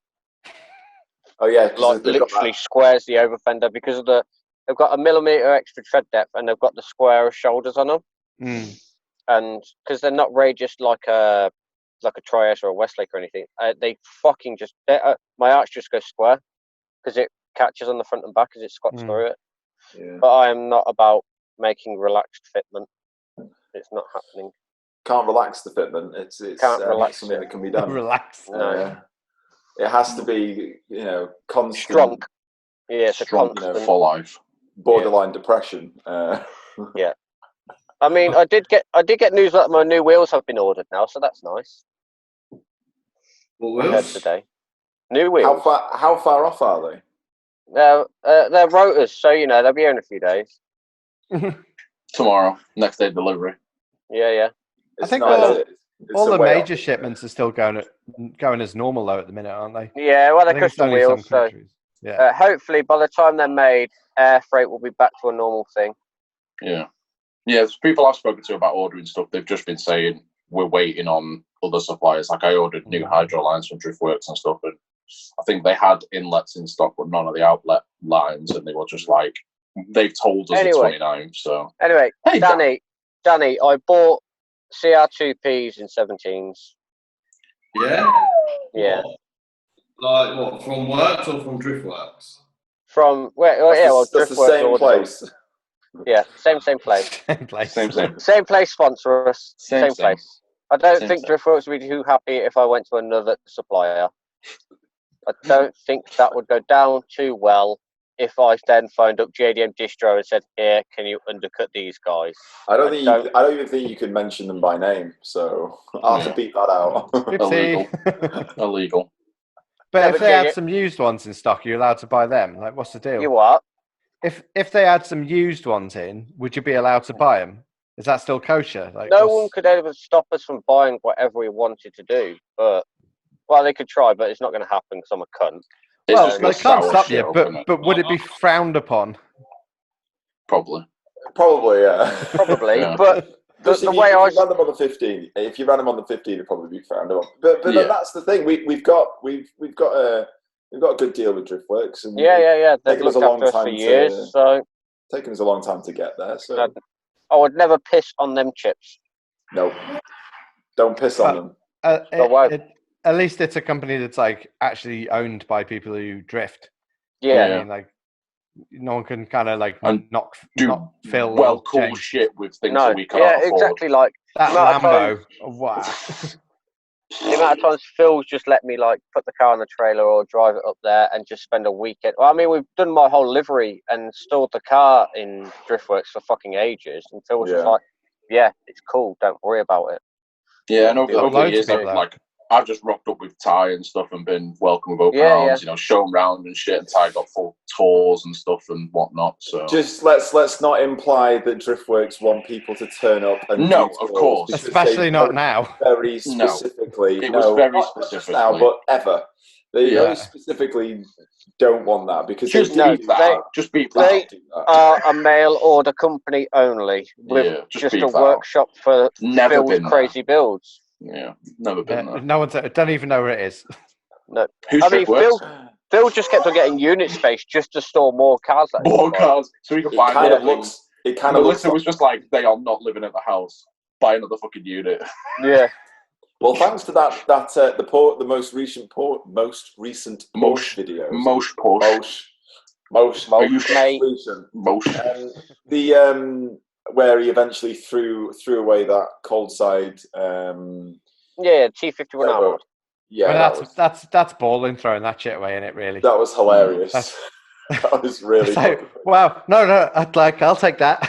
Oh yeah, like literally squares the over fender because of they've got a millimeter extra tread depth and they've got the square shoulders on them. And because they're not radius like a Tri-Ace or a Westlake or anything, they fucking just my arch just goes square because it catches on the front and back as it squats through it. Yeah. But I am not about making relaxed fitment. It's not happening. Can't relax the fitment. It's something that can be done. Relax. No. It has to be, constant. Strong. Yeah, it's strong, for life. Borderline depression. Yeah. I mean, I did get news that my new wheels have been ordered now, so that's nice. What I heard wheels? today. New wheels. How far off are they? They're rotors, so they'll be here in a few days. Tomorrow, next day delivery. Yeah. I think all the major shipments are still going as normal though at the minute, aren't they? Yeah, well, I they're think it's custom only some wheels, so countries. Yeah. hopefully by the time they're made, air freight will be back to a normal thing. Yeah. People I've spoken to about ordering stuff, they've just been saying we're waiting on other suppliers. Like I ordered new hydro lines from Driftworks and stuff, and I think they had inlets in stock, but none of the outlet lines, and they were just like, they've told us the 29th. So anyway, hey, Danny, I bought CR2Ps in 17s. Yeah. Yeah. Like what? From Works or from Driftworks? From that's Driftworks the same place. Yeah, same place. Same place sponsor us. Same place. I don't think Driftworks would be too happy if I went to another supplier. I don't think that would go down too well if I then phoned up JDM Distro and said, "Here, can you undercut these guys?" I don't even think you could mention them by name, so I'll have to beat that out. Illegal. But if they had some used ones in stock, you're allowed to buy them. Like, what's the deal? You what? If they had some used ones in, would you be allowed to buy them? Is that still kosher? Like, no one could ever stop us from buying whatever we wanted to do. But they could try, but it's not going to happen because I'm a cunt. Well, they can't stop you, but would it be frowned upon? Probably, yeah. Probably, yeah. But the way I ran them on the 15, if you ran them on the 15, it'd probably be frowned upon. But then that's the thing. We've got a good deal with Driftworks, and yeah. They've taken us a long time for years, so taken us a long time to get there. So I would never piss on them chips. No, don't piss on them. At least it's a company that's like actually owned by people who drift. Yeah, I mean, like no one can kind of like not fill well cool change. shit with things that we can't afford. Exactly. Like that Lambo. Wow. The amount of times Phil's just let me like put the car on the trailer or drive it up there and just spend a weekend. Well, I mean, we've done my whole livery and stored the car in Driftworks for fucking ages, and Phil was just like, "Yeah, it's cool. Don't worry about it." Yeah, and over the years, I've just rocked up with Ty and stuff and been welcome with open arms, shown round and shit, and Ty got full tours and stuff and whatnot. So just let's not imply that Driftworks want people to turn up and of course, especially not now. Very specifically, it was very specifically now, but ever. They very specifically don't want that because just beat that. They are a mail order company only with just a workshop for Phil's crazy builds. Yeah, never been there. No one's don't even know where it is. No, Phil just kept on getting unit space just to store more cars. More cars, so he could buy another thing. It kind of looks. It was just like they are not living at the house. Buy another fucking unit. Yeah. Well, thanks to the most recent video. Where he eventually threw away that cold side. T51R. Yeah, that's balling throwing that shit away in it. Really, that was hilarious. That was really. Wow! No, I'll take that.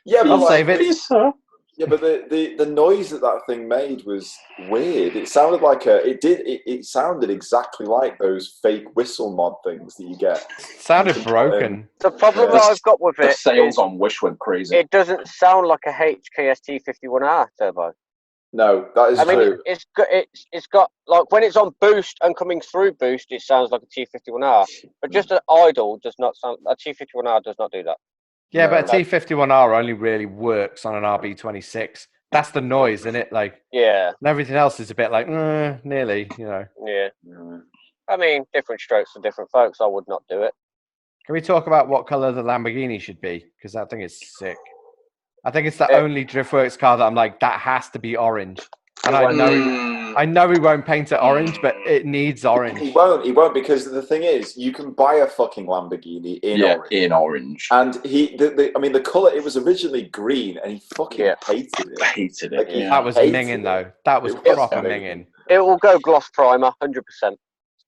Yeah, but I'll save it. Please, sir. Yeah, but the noise that thing made was weird. It sounded like it sounded exactly like those fake whistle mod things that you get. It sounded broken. The problem that I've got with it, the sales on Wish went crazy. It doesn't sound like a HKS T51R turbo. No, that is true. It's got like when it's on boost and coming through boost, it sounds like a T51R. But just an idle does not sound. A T51R does not do that. Yeah, but a T51R only really works on an RB26. That's the noise, isn't it? Like, and everything else is a bit like, nearly, Yeah. I mean, different strokes for different folks. I would not do it. Can we talk about what color the Lamborghini should be? Because that thing is sick. I think it's the only Driftworks car that I'm like, that has to be orange. And I know he won't paint it orange, but it needs orange. He won't because the thing is, you can buy a fucking Lamborghini in orange. And the colour, it was originally green, and he fucking hated it. Hated it. That was minging though. That was proper minging. It will go gloss primer, 100%. It's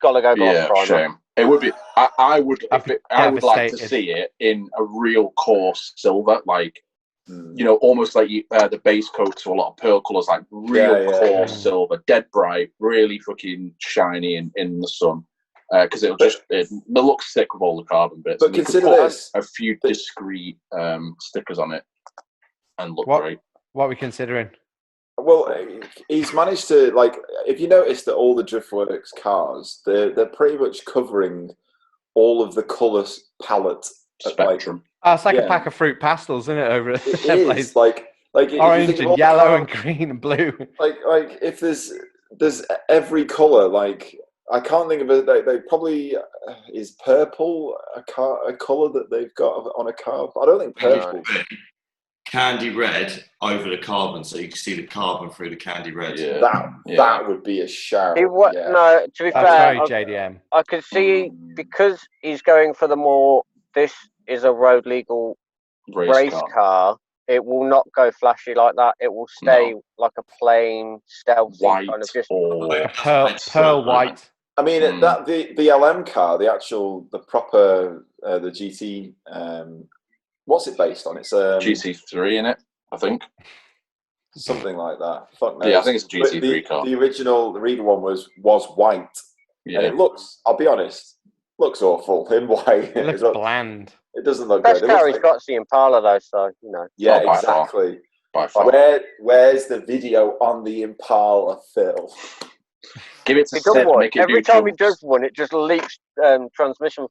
got to go gloss primer. Shame. It would be. I would like to see it in a real coarse silver, like you know, almost like the base coat to a lot of pearl colours, like real core silver, dead bright, really fucking shiny in the sun. Because it looks thick with all the carbon bits. But consider this: a few discrete stickers on it, and look great. What are we considering? Well, he's managed to, like, if you notice that all the Driftworks cars, they're pretty much covering all of the colour palette spectrum. It's like a pack of fruit pastels, isn't it? Over it is like orange and yellow and green and blue. Like if there's every colour. Like, I can't think of it. They probably is purple a colour that they've got on a car. I don't think purple. Candy red over the carbon, so you can see the carbon through the candy red. Yeah. That would be a shout. No, to be fair, very JDM. I could see, because he's going for the more. This is a road legal race car. It will not go flashy like that. It will stay like a plain stealthy white kind of just pearl white. I mean, that the LM car, the proper the GT. What's it based on? It's GT3 in it, I think. Something like that. Fuck knows. Yeah, I think it's a GT3 car. The original, the Regal one was white, and it looks. I'll be honest, looks awful in white. It looks bland. It doesn't look best good. car he's got the Impala though, so you know. Yeah, exactly. By far. Where's the video on the Impala, Phil? Give it to Sid, make it every time he does one, it just leaks transmission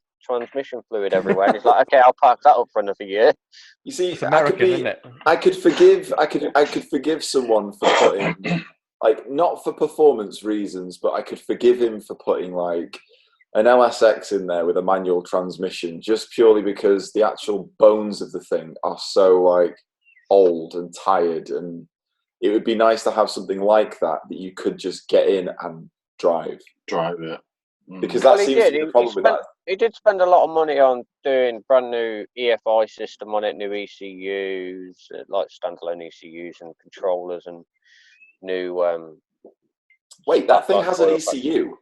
fluid everywhere. And he's like, okay, I'll park that up for another year. You see, it's American, isn't it? I could forgive someone for putting, like, not for performance reasons, but I could forgive him for putting like an LSX in there with a manual transmission, just purely because the actual bones of the thing are so like old and tired, and it would be nice to have something like that you could just get in and drive it. Because that seems to be the problem with that. He did spend a lot of money on doing brand new EFI system on it, new ECUs, like standalone ECUs and controllers, and new. Wait, that thing has an ECU.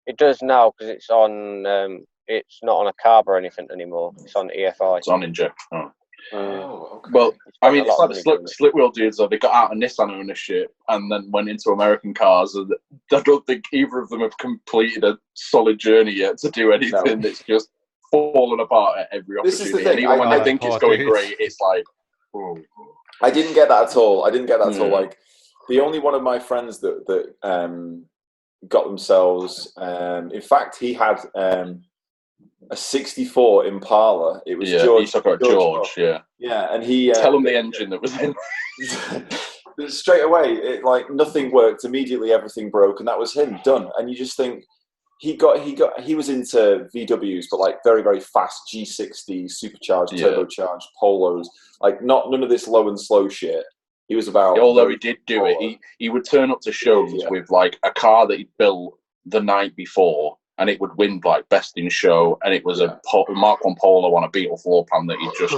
It does now because it's on. It's not on a carb or anything anymore. It's on EFI. It's on inject. Okay. Well, I mean, it's like the slip wheel dudes. Though, they got out of Nissan ownership and then went into American cars, and I don't think either of them have completed a solid journey yet to do anything. It's just fallen apart at every opportunity. This is the thing. And even when they think it's going great, it's like, I didn't get that at all. Like, the only one of my friends that got themselves. In fact, he had a 64 Impala. It was George. George. Yeah, and he tell him the engine that was in. Straight away, it, like, nothing worked. Immediately, everything broke, and that was him done. And you just think he was into VWs, but like very, very fast G60 supercharged, turbocharged Polos. Like none of this low and slow shit. He was about. Although he did do it, he would turn up to shows with like a car that he built the night before. And it would win like best in show, and it was a Mark 1 Polo on a Beetle floor pan that he just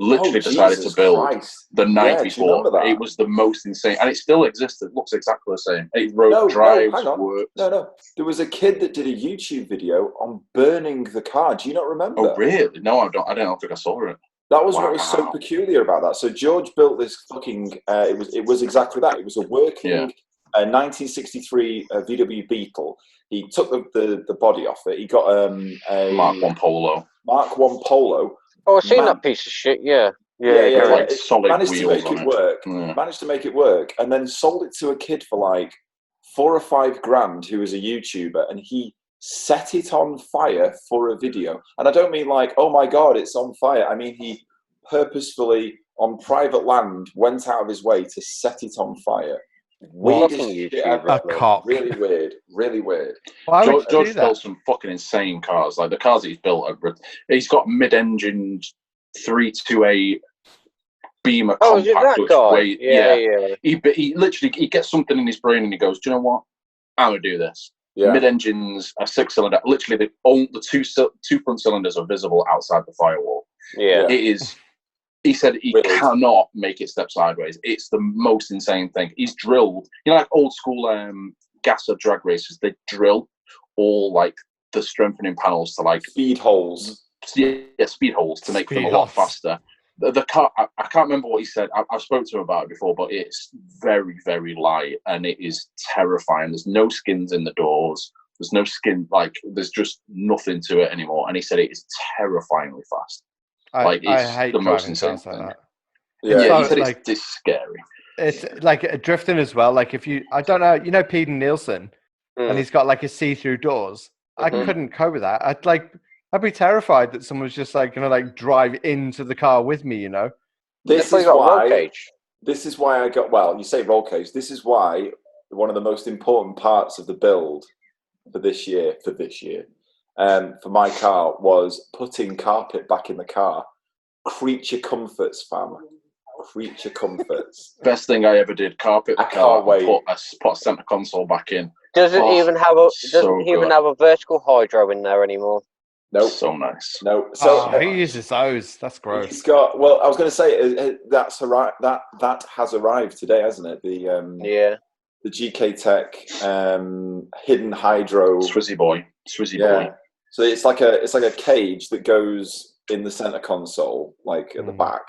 literally decided to build the night before. It was the most insane, and it still exists. It looks exactly the same. It drives, works. No. There was a kid that did a YouTube video on burning the car. Do you not remember? Oh, really? No, I don't. I don't think I saw it. That was what was so peculiar about that. So George built this fucking. It was exactly that. It was a working 1963 VW Beetle. He took the body off it. He got a Mark 1 Polo. Mark 1 Polo. Oh, I've seen that piece of shit. Yeah. Like solid managed wheels to make it work. Managed to make it work, and then sold it to a kid for like $4 or $5 grand, who was a YouTuber, and he set it on fire for a video. And I don't mean like, oh my god, it's on fire. I mean, he purposefully on private land went out of his way to set it on fire. A cock. Really weird. George built some fucking insane cars. Like the cars he's built, he's got mid-engined 328 Beamer compact. He literally gets something in his brain and he goes, "Do you know what? I'm gonna do this." Yeah. Mid-engines, a 6-cylinder. Literally, the two front cylinders are visible outside the firewall. Yeah, it is. He said he cannot make it step sideways. It's the most insane thing. He's drilled, like old school gasser drag racers. They drill all like the strengthening panels to like speed holes. Yeah, speed holes to make them a lot faster. the car, I can't remember what he said. I've spoken to him about it before, but it's very, very light, and it is terrifying. There's no skins in the doors. There's no skin, like, there's just nothing to it anymore. And he said it is terrifyingly fast. I hate the most driving insane cars like thing. that. Yeah, he said like, it's scary. It's like drifting as well. Like I don't know, you know, Peden Nielsen, and he's got like his see-through doors. I couldn't cope with that. I'd be terrified that someone's just like gonna like drive into the car with me. You know. This is why I got. Well, you say roll cage. This is why one of the most important parts of the build for this year, for my car was putting carpet back in the car. Creature comforts, fam. Creature comforts. Best thing I ever did. Carpet the car. Put a center console back in. Doesn't even have a vertical hydro in there anymore. Nope. So nice. No. So who uses those? That's gross. He's got. Well, I was going to say that's arrived. That has arrived today, hasn't it? The GK Tech hidden hydro Swizzy boy. So it's like a cage that goes in the center console, like at the back,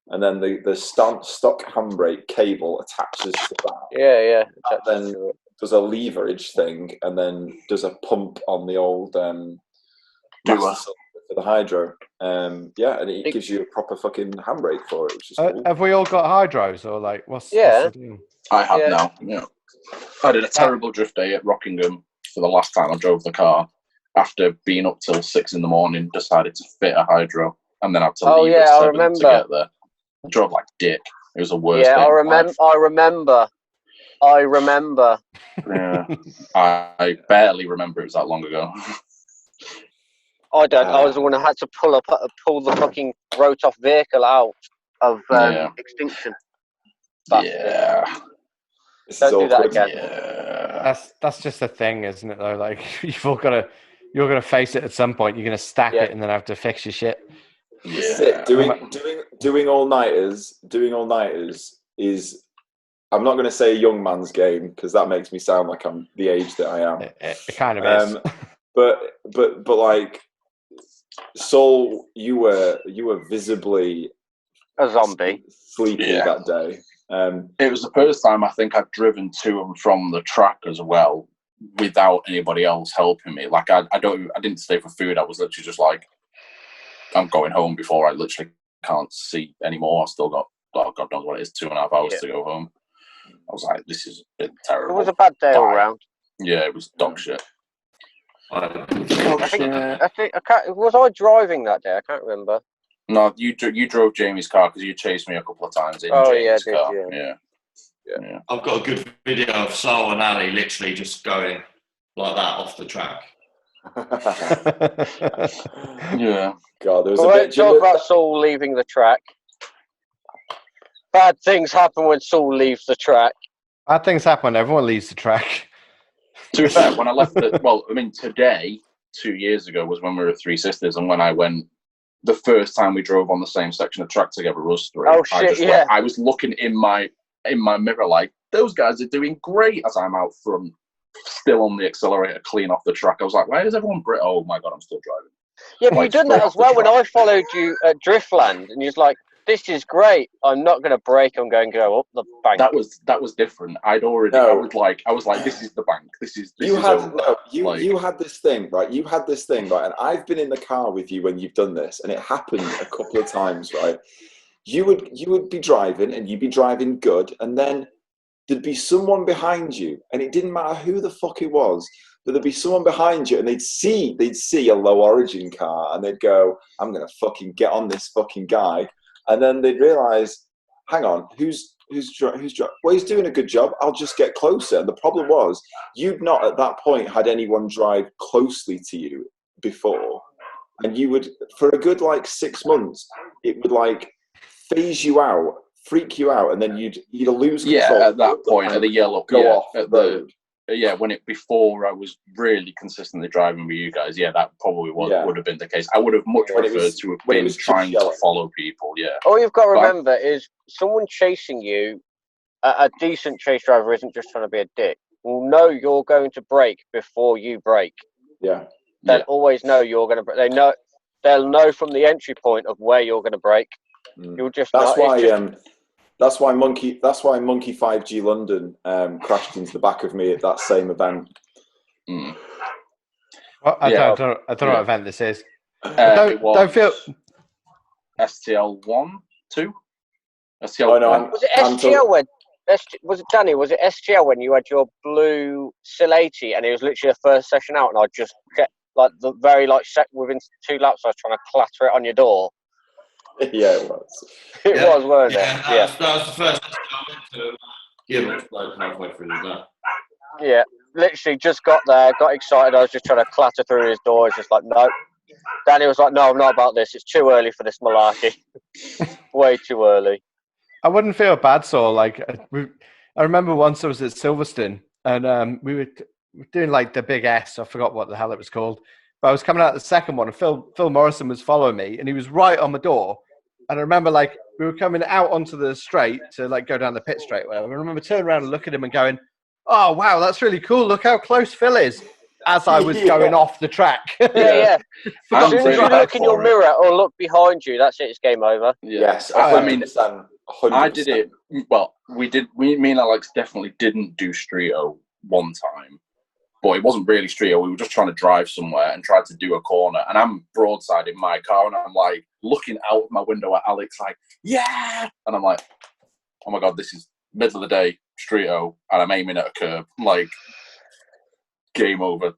and then the stock handbrake cable attaches to that. Yeah. Then does a leverage thing, and then does a pump on the old for the hydro. And it gives you a proper fucking handbrake for it, which is cool. Have we all got hydros, or like what's the deal? I have now. Yeah, I did a terrible drift day at Rockingham for the last time I drove the car. After being up till 6 a.m, decided to fit a hydro, and then I had to leave at 7 to get there. I drove like dick. It was the worst. Yeah, I remember. Yeah, I barely remember it was that long ago. I don't. I was the one who had to pull the fucking wrote-off vehicle out of extinction. Yeah. Don't do that again. Yeah. That's just a thing, isn't it? Though, like you're gonna face it at some point. You're gonna stack it and then have to fix your shit. Yeah. Doing all nighters is. I'm not going to say a young man's game because that makes me sound like I'm the age that I am. It kind of is. But like, Saul, you were visibly a zombie, sleepy that day. It was the first time I think I've driven to and from the track as well without anybody else helping me. Like I didn't stay for food. I was literally just like, I'm going home before I literally can't see anymore. I still got, God knows what it is, 2.5 hours to go home. I was like, this has been terrible. It was a bad day all round. Yeah, it was dog shit. I think was I driving that day? I can't remember. No, you drove Jamie's car because you chased me a couple of times in Jamie's car. Yeah. I've got a good video of Saul and Ali literally just going like that off the track. Yeah. God, there was Let's talk about Saul leaving the track. Bad things happen when Saul leaves the track. Bad things happen when everyone leaves the track. To be fair, when I left today, 2 years ago, was when we were at Three Sisters, and when I went, the first time we drove on the same section of track together, us three. Oh shit! I was looking in my mirror like, those guys are doing great as I'm out front, still on the accelerator, clean off the track. I was like, why is everyone oh my God, I'm still driving. Yeah, but you've done that as well. When I followed you at Driftland, and you're like, this is great. I'm not going to brake. I'm going to go up the bank. That was different. I was like, this is the bank. You had this thing, right? And I've been in the car with you when you've done this, and it happened a couple of times, right? You would be driving, and you'd be driving good, and then there'd be someone behind you, and it didn't matter who the fuck it was, but there'd be someone behind you, and they'd see a low origin car, and they'd go, I'm gonna fucking get on this fucking guy. And then they'd realise, hang on, who's well, he's doing a good job. I'll just get closer. And the problem was, you'd not at that point had anyone drive closely to you before, and you would, for a good 6 months, it would phase you out, freak you out, and then you'd lose control. Yeah, at that point, at the yellow, go off at the road. Before I was really consistently driving with you guys, that probably would have been the case. I would have much preferred to have been trying to follow people. Yeah. All you've got to remember is someone chasing you. A decent chase driver isn't just trying to be a dick. Will know you're going to brake before you brake. Yeah. They'll always know you're going to. They'll know from the entry point of where you're going to brake. You'll just. That's why. That's why Monkey 5G London crashed into the back of me at that same event. Well, I don't know what event this is. Don't feel STL 2. STL. Oh no, was it STL when? Was it Danny? Was it STL when you had your blue Sil 80 and it was literally the first session out, and I just kept within 2 laps I was trying to clatter it on your door. Yeah, it was. It was, weren't it? That was the first time I went to give it halfway through the day. Yeah, literally just got there, got excited. I was just trying to clatter through his door. It's just like, no. Danny was like, no, I'm not about this. It's too early for this malarkey. Way too early. I wouldn't feel bad, Saul. Like, I remember once I was at Silverstone and we were doing like the big S. I forgot what the hell it was called. But I was coming out the second one and Phil Morrison was following me and he was right on my door. And I remember like we were coming out onto the straight to like go down the pit straight. Whatever. I remember turning around and looking at him and going, oh, wow, that's really cool. Look how close Phil is. As I was going off the track. Yeah. As soon as you look in your mirror or look behind you, that's it. It's game over. Yes, I mean, 100%. I did it. Well, me and Alex definitely didn't do Streeto one time, but it wasn't really Streeto. We were just trying to drive somewhere and tried to do a corner, and I'm broadside in my car, and I'm like looking out of my window at Alex, like, yeah, and I'm like, oh my god, this is middle of the day Streeto, and I'm aiming at a curb, like. Game over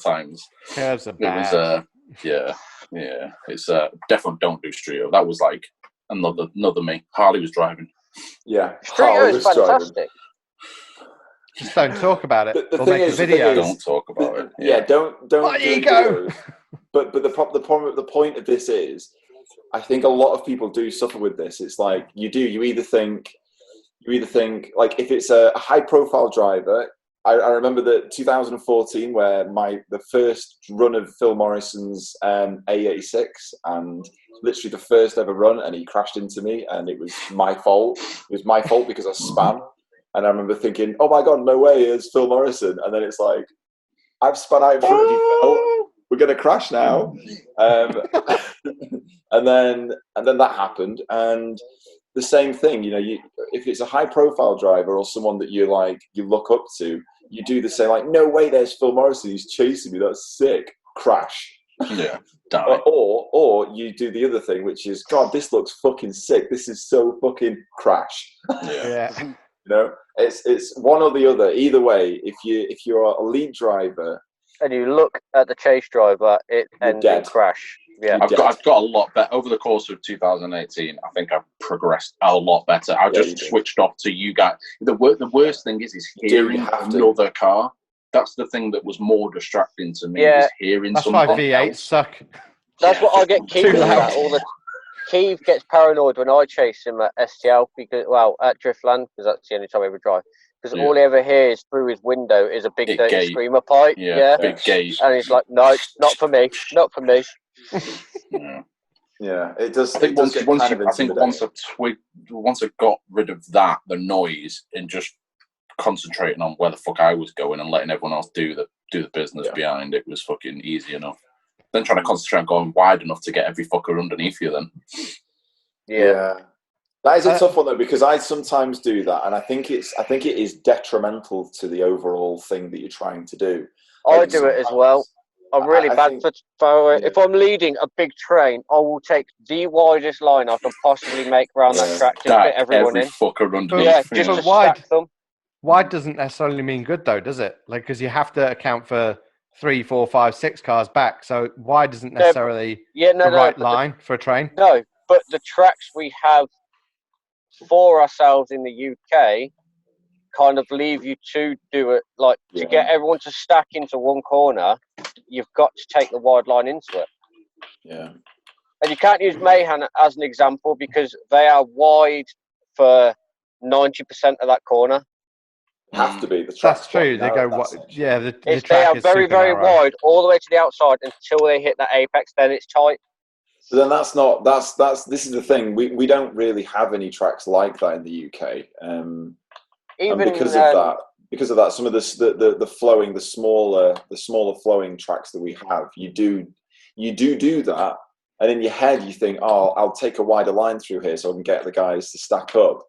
times. Curves are bad. It was, it's definitely don't do Streeto. That was like another me. Harley was driving. Yeah, Streeto is fantastic. Just don't talk about it. The or thing make is, a video. Don't talk about it. Yeah, don't What do ego? videos. But the point of this is, I think a lot of people do suffer with this. It's like you either think like if it's a high profile driver. I remember the 2014 where the first run of Phil Morrison's A86 and literally the first ever run, and he crashed into me and it was my fault. It was my fault because I spun. And I remember thinking, oh my God, no way, it's Phil Morrison. And then it's like, I've spun out in front of you, Phil. We're going to crash now. and then that happened. And the same thing, if it's a high profile driver or someone that you look up to, you do the same, like, no way, there's Phil Morrison, he's chasing me, that's sick, crash. Yeah, or you do the other thing, which is, God, this looks fucking sick, this is so fucking crash. Yeah. It's one or the other. Either way, if you're a lead driver and you look at the chase driver, it ends in crash. Yeah, I've got a lot better over the course of 2018. I think I've progressed a lot better. I just switched off to you guys. The worst thing is hearing another car. That's the thing that was more distracting to me. Is hearing that's something. That's why V8s suck. That's what I get Keith about all the. Keith gets paranoid when I chase him at STL at Driftland, because that's the only time I ever drive. Because all he ever hears through his window is a big dirty screamer pipe. Yeah, big gate. And he's like, no, not for me, not for me. Yeah, it does. I think once I got rid of that, the noise, and just concentrating on where the fuck I was going and letting everyone else do the business behind it was fucking easy enough. Then trying to concentrate on going wide enough to get every fucker underneath you. Then, yeah. That is a tough one though, because I sometimes do that, and I think it is detrimental to the overall thing that you're trying to do. I do it as well. I'm really bad for if I'm leading a big train, I will take the widest line I can possibly make around that track to fit everyone in. Fucker underneath. Just to stack them. Wide doesn't necessarily mean good though, does it? Like, because you have to account for 3, 4, 5, 6 cars back. So wide isn't necessarily the right line for a train. No, but the tracks we have for ourselves in the UK kind of leave you to do it, like to get everyone to stack into one corner, you've got to take the wide line into it. Yeah. And you can't use Mayhem as an example because they are wide for 90% of that corner. Have to be. That's true. They go wide. Yeah, the track they are is very, very wide all the way to the outside until they hit that apex. Then it's tight. So then this is the thing. We don't really have any tracks like that in the UK. Even and because of that, some of the smaller flowing tracks that we have, you do that, And in your head, you think, oh, I'll take a wider line through here so I can get the guys to stack up.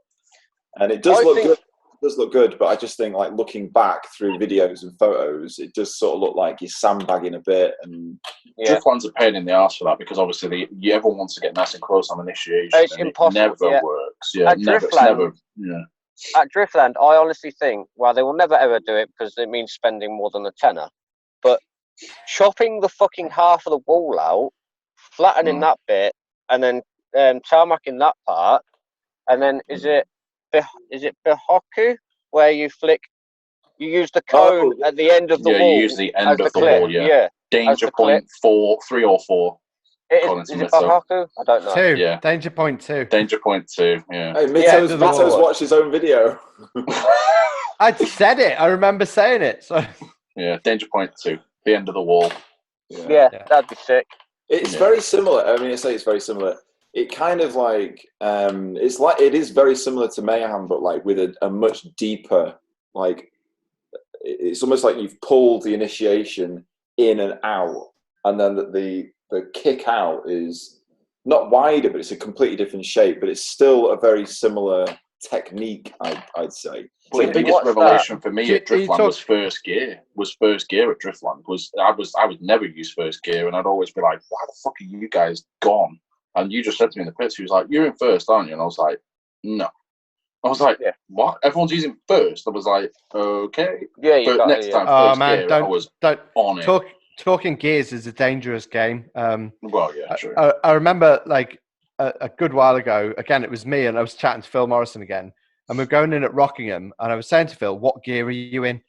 And it does look good. It does look good, but I just think, like, looking back through videos and photos, it does sort of look like you're sandbagging a bit. And Driftland's a pain in the arse for that, because obviously everyone wants to get nice and close on initiation. It's impossible. It never works. Yeah, At Driftland, yeah. At Driftland, I honestly think, well, they will never ever do it because it means spending more than a tenner. But chopping the fucking half of the wall out, flattening that bit, and then tarmacking that part, and then is it Bihoku, where you use the cone at the end of the wall. Yeah, you use the end of the wall, yeah. Danger point 3 or 4. Is it Bihoku? I don't know. 2. Yeah. Danger point 2. Danger point 2, yeah. Hey, Mitto's watched his own video. I said it. I remember saying it. So yeah, danger point 2, the end of the wall. Yeah, that'd be sick. It's very similar. I mean, I say it's very similar. It kind of like it is very similar to Mayhem, but like with a much deeper, like, it's almost like you've pulled the initiation in and out, and then the kick out is not wider, but it's a completely different shape, but it's still a very similar technique, I'd say. Well, the biggest revelation for me at Driftland was first gear. At Driftland I would never use first gear, and I'd always be like, "Why the fuck are you guys gone?" And you just said to me in the pits, he was like, "You're in first, aren't you?" And I was like, "No." I was like, "What? Everyone's using first?" I was like, "Okay." Yeah, but next time, first gear, I was on it. Talking gears is a dangerous game. Well, yeah, true. I remember, like, a good while ago, again, it was me, and I was chatting to Phil Morrison again, and we're going in at Rockingham, and I was saying to Phil, "What gear are you in?"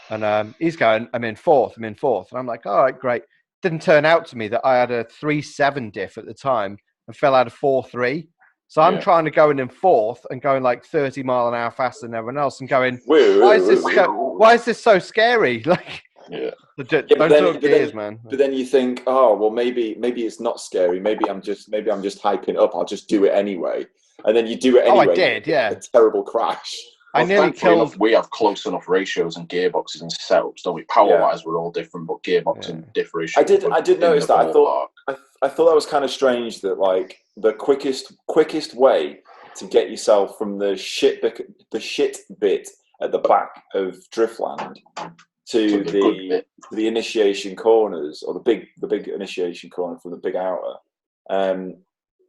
And he's going, I'm in fourth. And I'm like, all right, great. Didn't turn out to me that I had a 3.7 diff at the time and Phil had a 4.3. So I'm trying to go in fourth and going like 30 mile an hour faster than everyone else and going, why is this so scary? Like, don't talk gears, man. But then you think, oh, well, maybe it's not scary. Maybe I'm just hyping up. I'll just do it anyway. And then you do it anyway. Oh, I did, yeah. A terrible crash. I nearly killed. We have close enough ratios and gearboxes and setups, don't we? Power-wise, we're all different, but gearbox and diff ratio. I did notice that. I thought that was kind of strange that, like, the quickest way to get yourself from the shit bit at the back of Driftland to the initiation corners, or the big initiation corner from the big outer.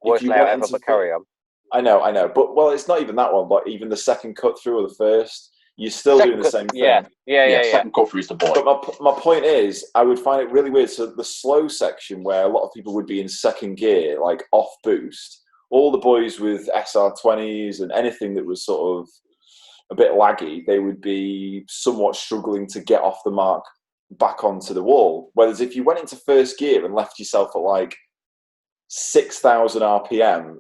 Worst layout ever, but carry on. I know, but it's not even that one. But even the second cut through or the first, you're still doing the same thing. Yeah. Second cut through is the boy. But my point is, I would find it really weird. So the slow section, where a lot of people would be in second gear, like off boost, all the boys with SR20s and anything that was sort of a bit laggy, they would be somewhat struggling to get off the mark back onto the wall. Whereas if you went into first gear and left yourself at like 6,000 RPM,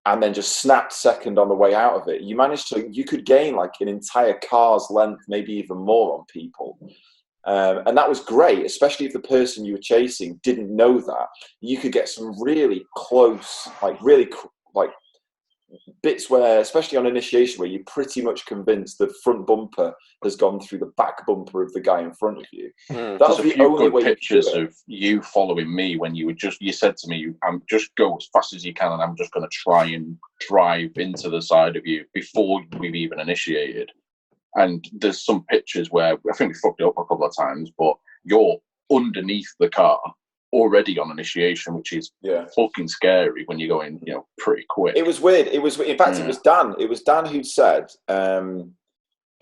and then just snapped second on the way out of it, you could gain like an entire car's length, maybe even more on people. And that was great, especially if the person you were chasing didn't know that. You could get some really close, like bits where, especially on initiation, where you're pretty much convinced the front bumper has gone through the back bumper of the guy in front of you. That's the only way. Pictures of you following me when you said to me, "I'm just go as fast as you can, and I'm just going to try and drive into the side of you before we've even initiated." And there's some pictures where I think we fucked it up a couple of times, but you're underneath the car already on initiation, which is fucking scary when you're going, pretty quick. It was weird. It was Dan. It was Dan who'd said,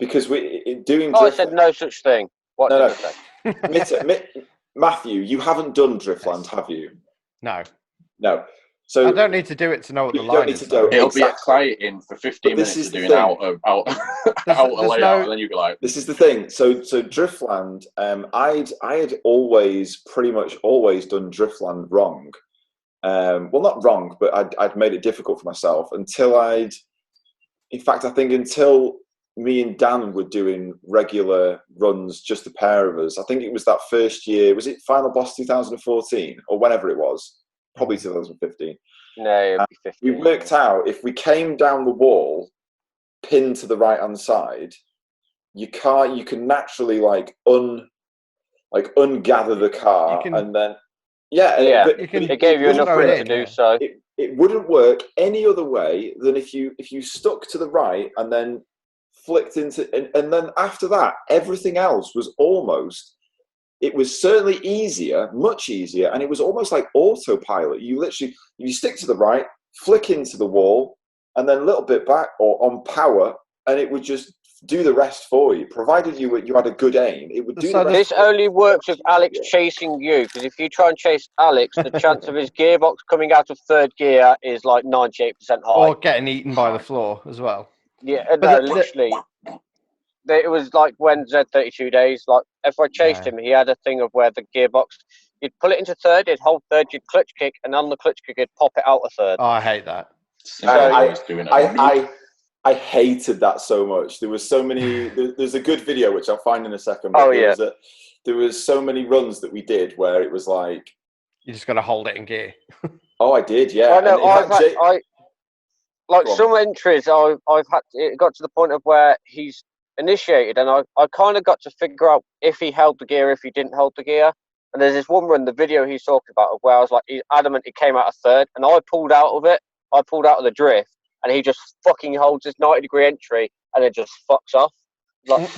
because I said no such thing. What did I say? Matthew, you haven't done Driftland, have you? No. So I don't need to do it to know what the line is. It'll be exciting for 15 minutes of doing out a layout, and then you go like, this is the thing. So Driftland, I had pretty much always done Driftland wrong. Well, not wrong, but I'd made it difficult for myself until I think until me and Dan were doing regular runs, just a pair of us. I think it was that first year. Was it Final Boss 2014 or whenever it was? Probably 2015. No, it'd be 15. We worked out if we came down the wall, pinned to the right hand side, you can naturally ungather the car and then Yeah. It gave you enough room to do so. It wouldn't work any other way than if you stuck to the right and then flicked into, and then after that, everything else was almost. It was certainly easier, much easier, and it was almost like autopilot. You stick to the right, flick into the wall, and then a little bit back or on power, and it would just do the rest for you, provided you had a good aim. It would do the rest. This only works with Alex chasing you, because if you try and chase Alex, the chance of his gearbox coming out of third gear is like 98% high. Or getting eaten by the floor as well. Yeah, no, literally. It was like when Z32 days, like if I chased him, he had a thing of where the gearbox, you'd pull it into third, it'd hold third, you'd clutch kick, and on the clutch kick, it'd pop it out of third. Oh, I hate that. I hated that so much. There was so many. There's a good video which I'll find in a second. But there was so many runs that we did where it was like you just got to hold it in gear. Oh, I did, yeah. I know. Some entries, I've had. It got to the point of where he's initiated, and I kind of got to figure out if he held the gear, if he didn't hold the gear. And there's this one run, the video he's talking about, of where I was like, he's adamant he came out of third, and I pulled out of it. I pulled out of the drift. And he just fucking holds this 90-degree entry and it just fucks off. Like,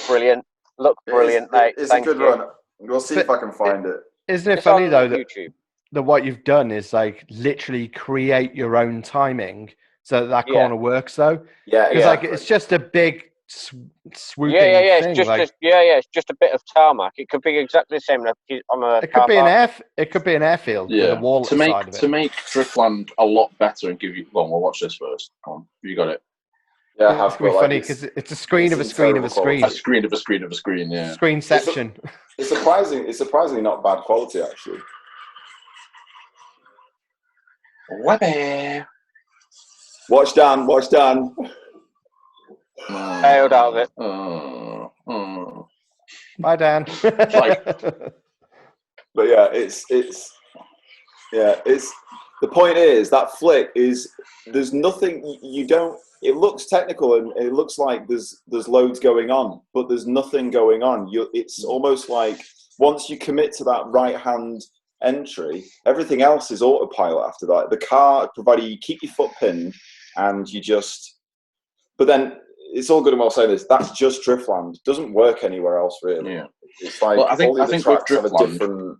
brilliant. Look brilliant, mate. It's a good run. We'll see if I can find it. Isn't it funny, though, that what you've done is, like, literally create your own timing so that corner works, though? Yeah, because like, it's just a big swooping thing. It's just a bit of tarmac. It could be exactly the same on a It could be an airfield with a wall to make Driftland a lot better and give you. Well, we'll watch this first. Come on, you got it. Yeah, it's gonna be funny because it's a screen of a screen of a screen. A screen of a screen of a screen. Yeah. Screenception. It's surprisingly not bad quality, actually. Webby. Watch Dan. Tailed out of it. Bye, Dan. But yeah, it's the point is that flick is there's nothing you don't. It looks technical and it looks like there's loads going on, but there's nothing going on. It's almost like once you commit to that right hand entry, everything else is autopilot after that. The car, provided you keep your foot pinned and you just. But then it's all good and well saying this. That's just Driftland. It doesn't work anywhere else, really. Yeah. It's like I think with Driftland,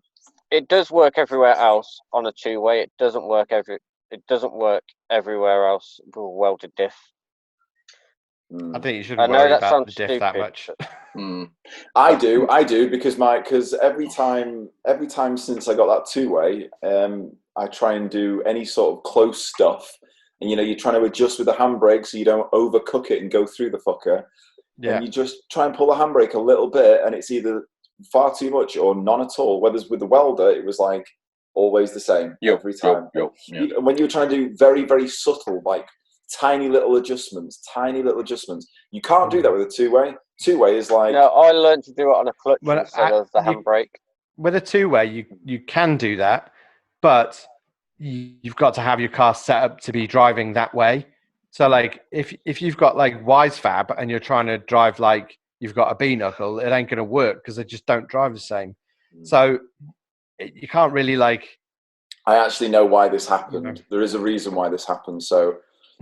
it does work everywhere else on a two-way. It doesn't work everywhere else with welded diff. I think you shouldn't worry about the diff that much. I do because every time since I got that two-way, I try and do any sort of close stuff. And, you're trying to adjust with the handbrake so you don't overcook it and go through the fucker. Yeah. And you just try and pull the handbrake a little bit and it's either far too much or none at all. Whereas with the welder, it was like always the same every time. When you're trying to do very, very subtle, like tiny little adjustments, you can't do that with a two-way. Two-way is like... No, I learned to do it on a clutch instead of the handbrake. With a two-way, you can do that, but... you've got to have your car set up to be driving that way. So like if you've got like Wisefab and you're trying to drive like you've got a B-knuckle, it ain't going to work because they just don't drive the same. So you can't really like... I actually know why this happened. There is a reason why this happened. So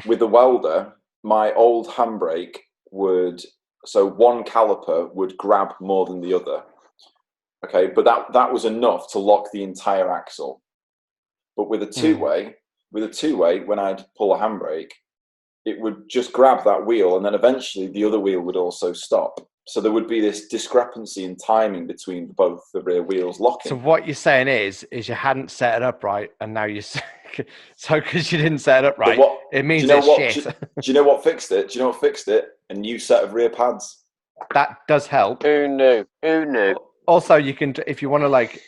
with the welder, my old handbrake one caliper would grab more than the other. Okay, but that was enough to lock the entire axle. But with a two-way, when I'd pull a handbrake, it would just grab that wheel, and then eventually the other wheel would also stop. So there would be this discrepancy in timing between both the rear wheels locking. So what you're saying is you hadn't set it up right, and now you're so because you didn't set it up right, it means it's shit. Do you know what fixed it? A new set of rear pads. That does help. Who knew? Also, you can, if you want to like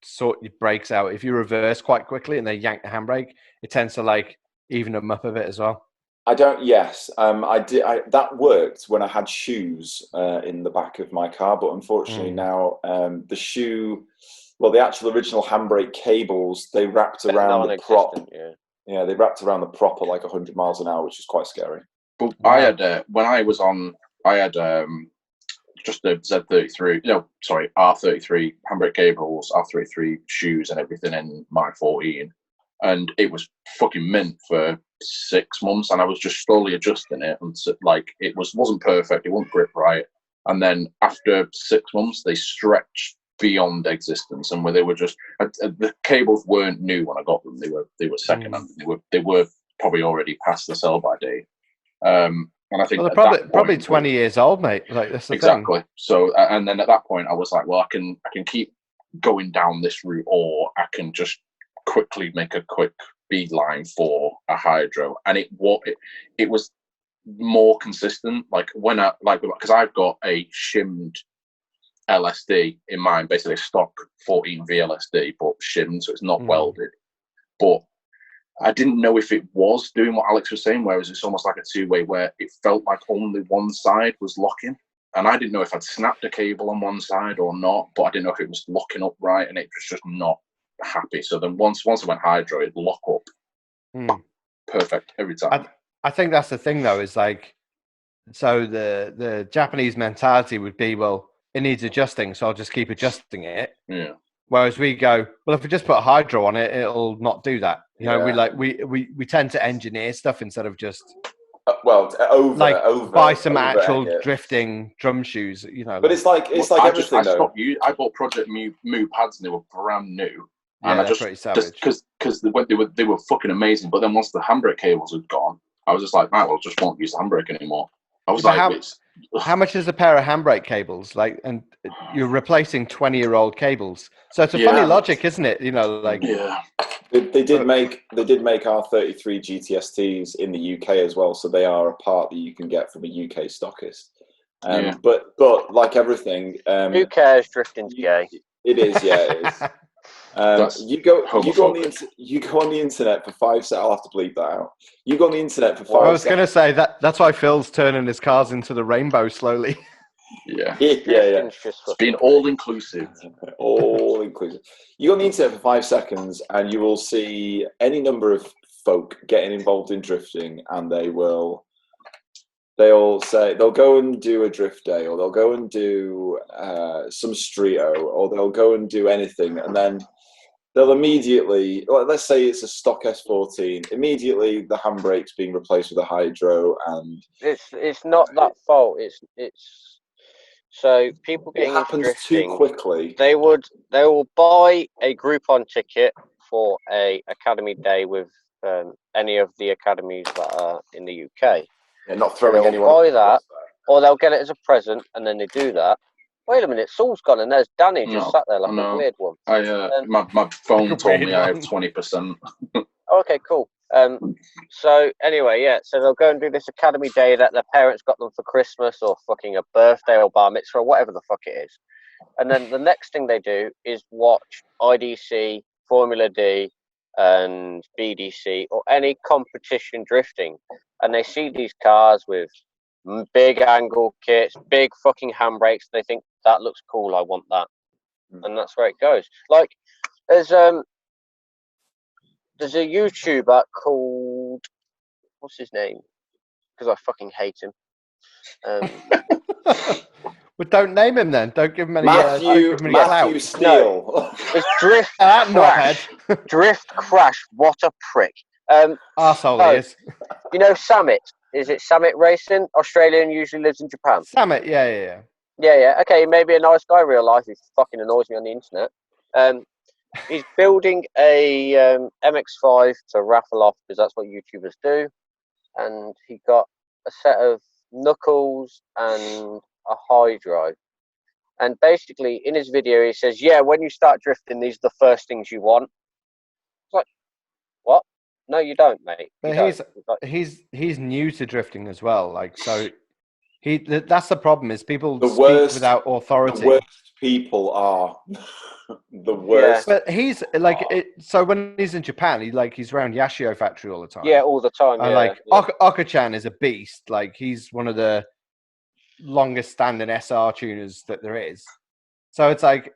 sort your brakes out, if you reverse quite quickly and they yank the handbrake, it tends to like even them up a bit as well. I did. That worked when I had shoes in the back of my car, but unfortunately now the shoe, the actual original handbrake cables, they wrapped around the prop. Yeah, they wrapped around the prop at like 100 miles an hour, which is quite scary. But I had just the Z33, R33 handbrake cables, R33 shoes, and everything in my 14, and it was fucking mint for 6 months, and I was just slowly adjusting it, and like it wasn't perfect, it wouldn't grip right, and then after 6 months they stretched beyond existence, and where they were just the cables weren't new when I got them; they were secondhand. They were probably already past the sell by date. And I think they're probably 20 years old, mate. Like that's the exactly. thing. So, and then at that point, I was like, well, I can keep going down this route, or I can just quickly make a quick beeline for a hydro. And it was more consistent. Like when because I've got a shimmed LSD in mine, basically stock 14 VLSD, but shimmed, so it's not welded. But I didn't know if it was doing what Alex was saying, whereas it's almost like a two-way where it felt like only one side was locking. And I didn't know if I'd snapped a cable on one side or not, but I didn't know if it was locking up right, and it was just not happy. So then once I went hydro, it'd lock up. Perfect every time. I think that's the thing, though, is like, so the Japanese mentality would be, well, it needs adjusting, so I'll just keep adjusting it. Yeah. Whereas we go, well, if we just put a hydro on it, it'll not do that. You know, we tend to engineer stuff instead of just buy some actual drifting drum shoes. You know, but it's like everything. I bought Project Moo pads, and they were brand new. And I just because they were fucking amazing. But then once the handbrake cables had gone, I was just like, right, well, just won't use the handbrake anymore. I was how much is a pair of handbrake cables? Like, and you're replacing 20-year-old cables. So it's a funny logic, isn't it? You know, like they did make R33 GTSTs in the UK as well, so they are a part that you can get from a UK stockist. But like everything, who cares? Drifting's gay. It is, it is. You go on the internet for 5 seconds. I'll have to bleep that out. You go on the internet for 5 seconds. I was going to say that's why Phil's turning his cars into the rainbow slowly. Yeah. It's been all inclusive. All inclusive. You go on the internet for 5 seconds, and you will see any number of folk getting involved in drifting, and they'll say they'll go and do a drift day, or they'll go and do some streeto, or they'll go and do anything, and then they'll immediately, let's say it's a stock S14, immediately the handbrake's being replaced with a hydro, and it's not that fault. It's so people getting it happens drifting, too quickly. They will buy a Groupon ticket for a academy day with any of the academies that are in the UK. Yeah, not throwing anyone. Buy that, or they'll get it as a present, and then they do that. Wait a minute, Saul's gone, and there's Danny just sat there like a weird one. My phone told me I have 20%. Okay, cool. So anyway, so they'll go and do this academy day that their parents got them for Christmas, or fucking a birthday, or bar mitzvah, or whatever the fuck it is. And then the next thing they do is watch IDC, Formula D, and BDC, or any competition drifting, and they see these cars with big angle kits, big fucking handbrakes. They think that looks cool. I want that, and that's where it goes. Like there's a YouTuber called, what's his name? Because I fucking hate him. Well, don't name him then. Don't give him any Matthew Steele. No, it's Drift Crash. Drift Crash. What a prick. Arsehole he is. You know Summit? Is it Summit Racing? Australian, usually lives in Japan. Summit, yeah. Yeah. Okay, maybe a nice guy in real life. He fucking annoys me on the internet. He's building a MX-5 to raffle off, because that's what YouTubers do. And he got a set of knuckles and a hydro. And basically, in his video, he says, when you start drifting, these are the first things you want. It's like, what? No, you don't, mate. But he's new to drifting as well. Like, so that's the problem, is people speak without authority. The worst people are the worst. But he's like, so when he's in Japan, he's around Yashio factory all the time. Yeah, all the time. And Okachan is a beast. Like, he's one of the longest standing SR tuners that there is. So it's like,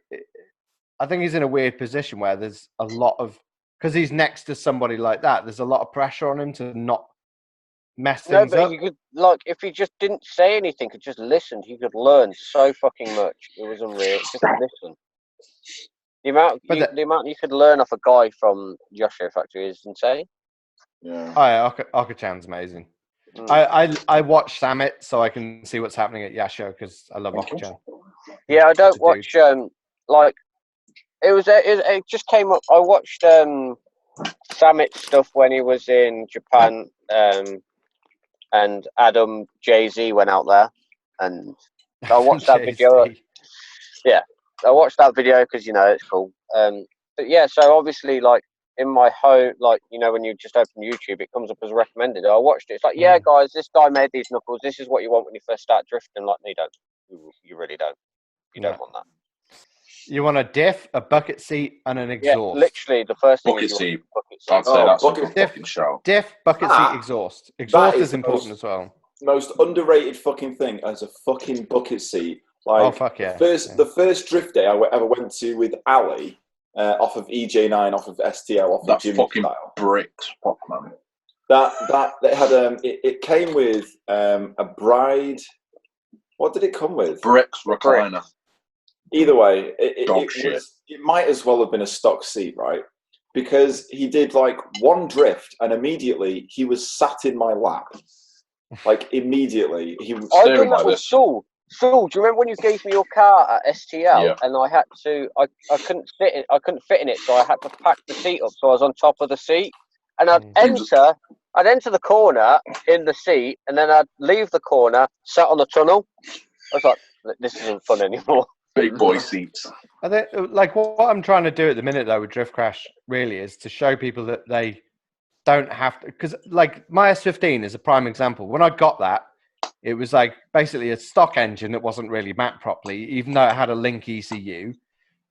I think he's in a weird position where there's a lot of, because he's next to somebody like that, there's a lot of pressure on him to not mess No, things but up. you could, like, if you just didn't say anything and just listened, you could learn so fucking much. It was unreal. Just listen. The amount you could learn off a guy from Yosho Factory is insane. Yeah. Oh, yeah, Aka-chan's amazing. I watch Samit so I can see what's happening at Yasho because I love Aka-chan. Yeah, I don't watch like it just came up. I watched Samit stuff when he was in Japan, and Adam Jay-Z went out there, and I watched that video. Yeah, I watched that video because it's cool. But yeah, so obviously, like in my home, like when you just open YouTube, it comes up as recommended. I watched it. It's like, yeah, guys, this guy made these knuckles. This is what you want when you first start drifting. Like, no, you don't. You really don't. You don't want that. You want a diff, a bucket seat, and an exhaust. Yeah, literally the first thing. Bucket seat. Bucket seat. I'd say that's a good fucking show. Diff, bucket seat, exhaust. Exhaust is important as well. Most underrated fucking thing as a fucking bucket seat. Like, oh fuck yeah! The first drift day I ever went to with Ali, off of EJ9, off of STL, off that of Jimmy fucking style. bricks, fuck man. That it had it came with a bride. What did it come with? Bricks recliner. Either way, it might as well have been a stock seat, right? Because he did like one drift and immediately he was sat in my lap. Like immediately he was staring like this. Saul, do you remember when you gave me your car at STL and I had to I couldn't fit in it, so I had to pack the seat up so I was on top of the seat, and I'd enter the corner in the seat and then I'd leave the corner, sat on the tunnel. I was like, this isn't fun anymore. Big boy seats. I think, like, what I'm trying to do at the minute though with Drift Crash really is to show people that they don't have to, because like my S15 is a prime example. When I got that, it was like basically a stock engine that wasn't really mapped properly, even though it had a Link ECU.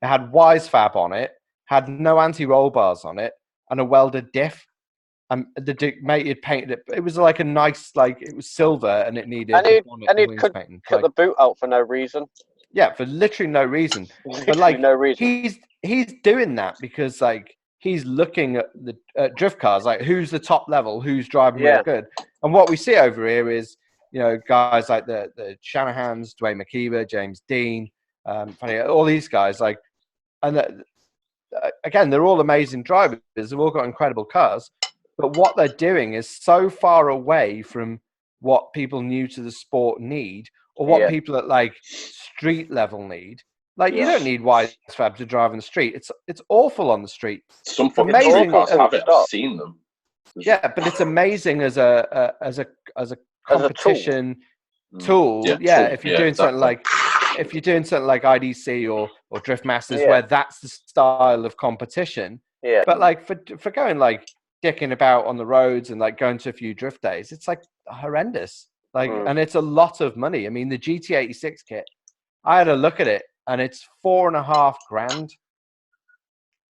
It had Wisefab on it, had no anti-roll bars on it, and a welded diff. Mate had painted it. It was like a nice, like it was silver, and it needed. And he could cut the boot out for no reason. Yeah, for literally no reason. But like, no reason. He's doing that because like he's looking at the drift cars, like who's the top level, who's driving real good. And what we see over here is, guys like the Shanahans, Dwayne McKeever, James Dean, all these guys, like, and again, they're all amazing drivers. They've all got incredible cars, but what they're doing is so far away from what people new to the sport need, or what people at like street level need. Like you don't need Wisefab to drive on the street. It's awful on the street. Some fucking street cars have it. I've seen them. Yeah, but it's amazing as a competition tool. If you're doing something like IDC or Drift Masters, where that's the style of competition. Yeah. But like for going like dicking about on the roads and like going to a few drift days, it's like horrendous. Like, and it's a lot of money. I mean, the GT86 kit, I had a look at it, and it's $4,500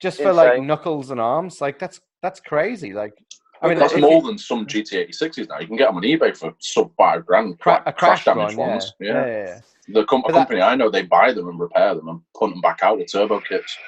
just for like knuckles and arms. Like that's crazy. Like, I mean, that's more than some GT86s now. You can get them on eBay for sub $5,000. A crash damage ones. Yeah. The company I know, they buy them and repair them and put them back out with turbo kits.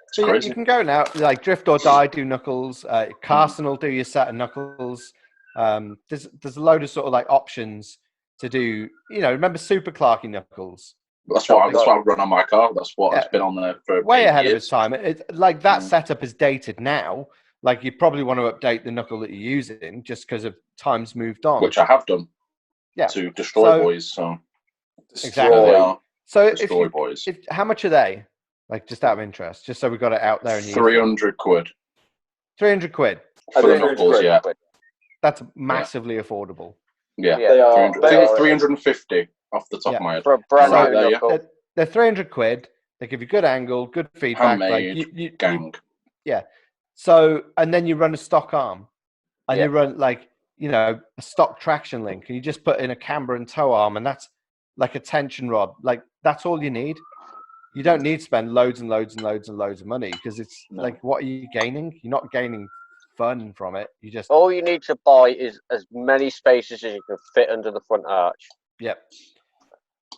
It's crazy. You can go now, like Drift or Die, do knuckles. Carson will do your set of knuckles. There's a load of sort of like options to do. Remember Super Clarky knuckles? That's what I run on my car. That's what it's been on there for way ahead years. of its time. Like that setup is dated now. Like you probably want to update the knuckle that you're using just because of time's moved on. Which I have done. Yeah. To destroy boys. So exactly. So destroy boys. How much are they? Like just out of interest, just so we got it out there. 300 quid. 300 quid. For the knuckles, yeah. That's massively affordable. Yeah, they are. I think it's 350 off the top of my head. For a brand new knuckle. They're 300 quid. They give you good angle, good feedback. Handmade, gang. Yeah. So, and then you run a stock arm, and you run like a stock traction link, and you just put in a camber and tow arm, and that's like a tension rod. Like that's all you need. You don't need to spend loads and loads and loads and loads of money because it's like, what are you gaining? You're not gaining fun from it. You just all you need to buy is as many spaces as you can fit under the front arch. Yep.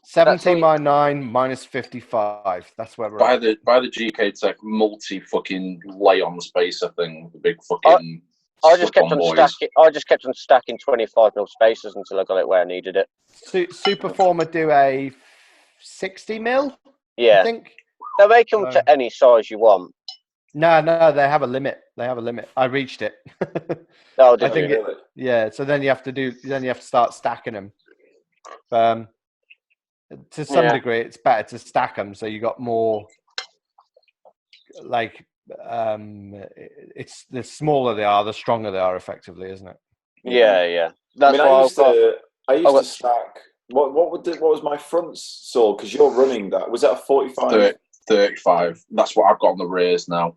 17 by 9 minus 55. That's where we're at. By the GK Tech multi fucking lay on spacer thing, the big fucking I just kept on stacking. I just kept on stacking 25mm spacers until I got it where I needed it. Superformer do a 60mm. Yeah, I think they make them to any size you want. No, they have a limit. I reached it. Oh, I think really? yeah. So then you have to start stacking them. To some degree, it's better to stack them so you got more. Like, it's the smaller they are, the stronger they are, effectively, isn't it? Yeah. That's I used to stack. What was my front saw? Because you're running that. Was that a 45? 35. That's what I've got on the rears now.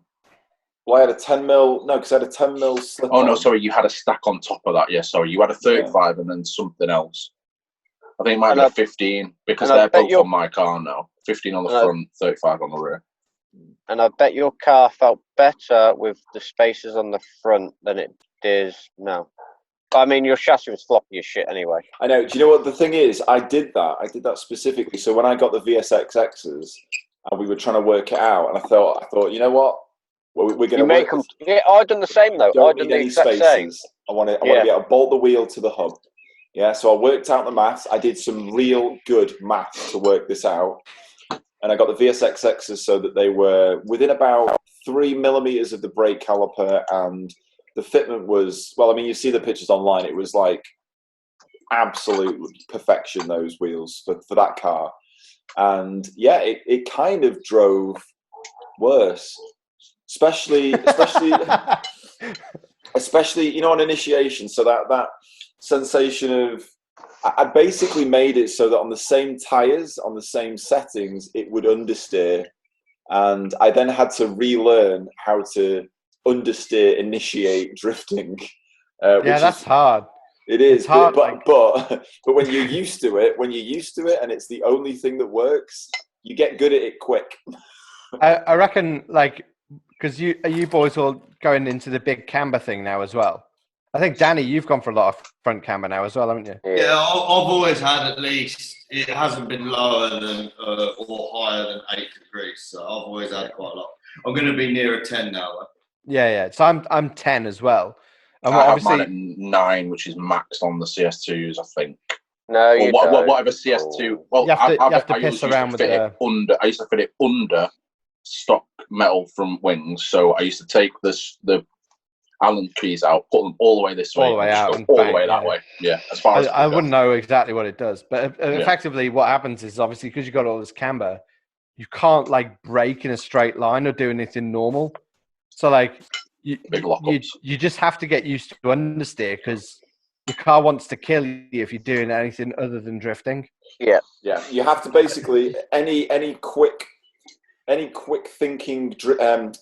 Well, I had a 10mm. No, because I had a 10mm slip. Oh no, sorry, you had a stack on top of that. Yeah, sorry, you had a 35 and then something else. I think it might be a 15 because they're both on my car now. 15 on the front, 35 on the rear. And I bet your car felt better with the spacers on the front than it did now. I mean, your chassis was floppy as shit anyway. I know. Do you know what the thing is? I did that specifically. So when I got the VSXXs and we were trying to work it out, and I thought, you know what? We're going to make them. Yeah, I've done the same though. I've done the exact same. I want to be able to bolt the wheel to the hub. Yeah. So I worked out the maths. I did some real good maths to work this out, and I got the VSXXs so that they were within about 3mm of the brake caliper, and the fitment was, well, I mean, you see the pictures online. It was like absolute perfection, those wheels for that car. And yeah, it kind of drove worse, especially, you know, on initiation. So that sensation of, I basically made it so that on the same tires, on the same settings, it would understeer. And I then had to relearn how to understeer, initiate drifting. That's hard. It is, it's hard, but when you're used to it, and it's the only thing that works, you get good at it quick. I reckon, like, because you boys all going into the big camber thing now as well. I think Danny, you've gone for a lot of front camber now as well, haven't you? Yeah, I've always had at least. It hasn't been lower than or higher than 8 degrees, so I've always had quite a lot. I'm going to be near a 10 now, though. Yeah. So I'm 10 as well. And I have mine at 9, which is max on the CS2s, I think. No, you don't. Whatever CS2. Well, you have to piss around with the. I used to fit it under stock metal from wings, so I used to take the Allen keys out, put them all the way this way, all the way out, and all the way that way. Yeah, as far as I wouldn't know exactly what it does, but effectively, what happens is obviously because you've got all this camber, you can't like brake in a straight line or do anything normal. So like you just have to get used to understeer because your car wants to kill you if you're doing anything other than drifting. Yeah. You have to basically any quick thinking.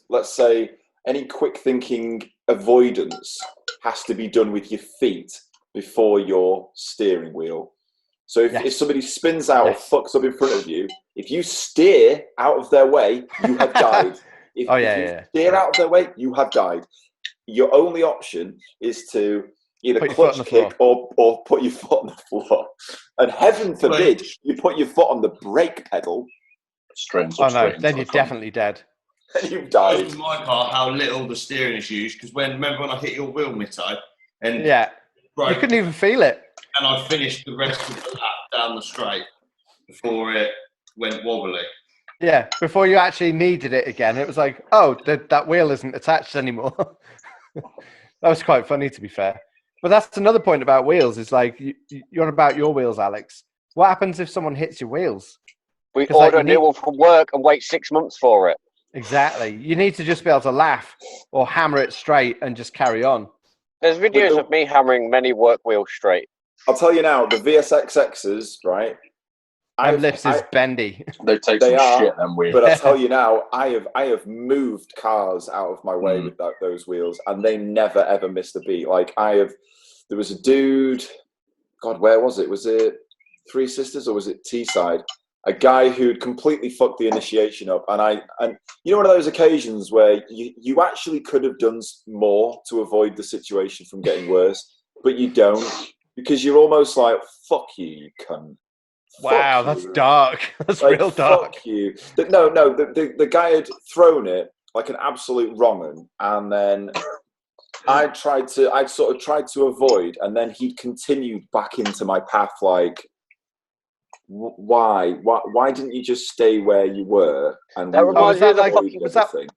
Let's say any quick thinking avoidance has to be done with your feet before your steering wheel. So if somebody spins out or fucks up in front of you, if you steer out of their way, you have died. If you steer out of their way, you have died. Your only option is to either clutch kick or put your foot on the floor. And heaven forbid you put your foot on the brake pedal. Then you're definitely dead. You've died. In my car, how little the steering is used, because remember when I hit your wheel, Mitto, and you couldn't even feel it, and I finished the rest of the lap down the straight before it went wobbly. Yeah, before you actually needed it again, it was like, oh, that wheel isn't attached anymore. That was quite funny, to be fair. But that's another point about wheels. It's like you're on about your wheels, Alex. What happens if someone hits your wheels? We order a new one from work and wait 6 months for it. Exactly. You need to just be able to laugh or hammer it straight and just carry on. There's videos of me hammering many work wheels straight. I'll tell you now, the VSXXs, right? Lifts is bendy. They take some shit, them wheels. But I'll tell you now, I have moved cars out of my way with those wheels, and they never ever missed a beat. Like there was a dude. God, where was it? Was it Three Sisters or was it Teesside? A guy who'd completely fucked the initiation up, and you know, one of those occasions where you actually could have done more to avoid the situation from getting worse, but you don't, because you're almost like, fuck you cunt. Wow, that's dark. That's like, real dark. Fuck you. The guy had thrown it like an absolute wrong un, and then I sort of tried to avoid, and then he continued back into my path. Like, why didn't you just stay where you were? And That reminds me of the fucking.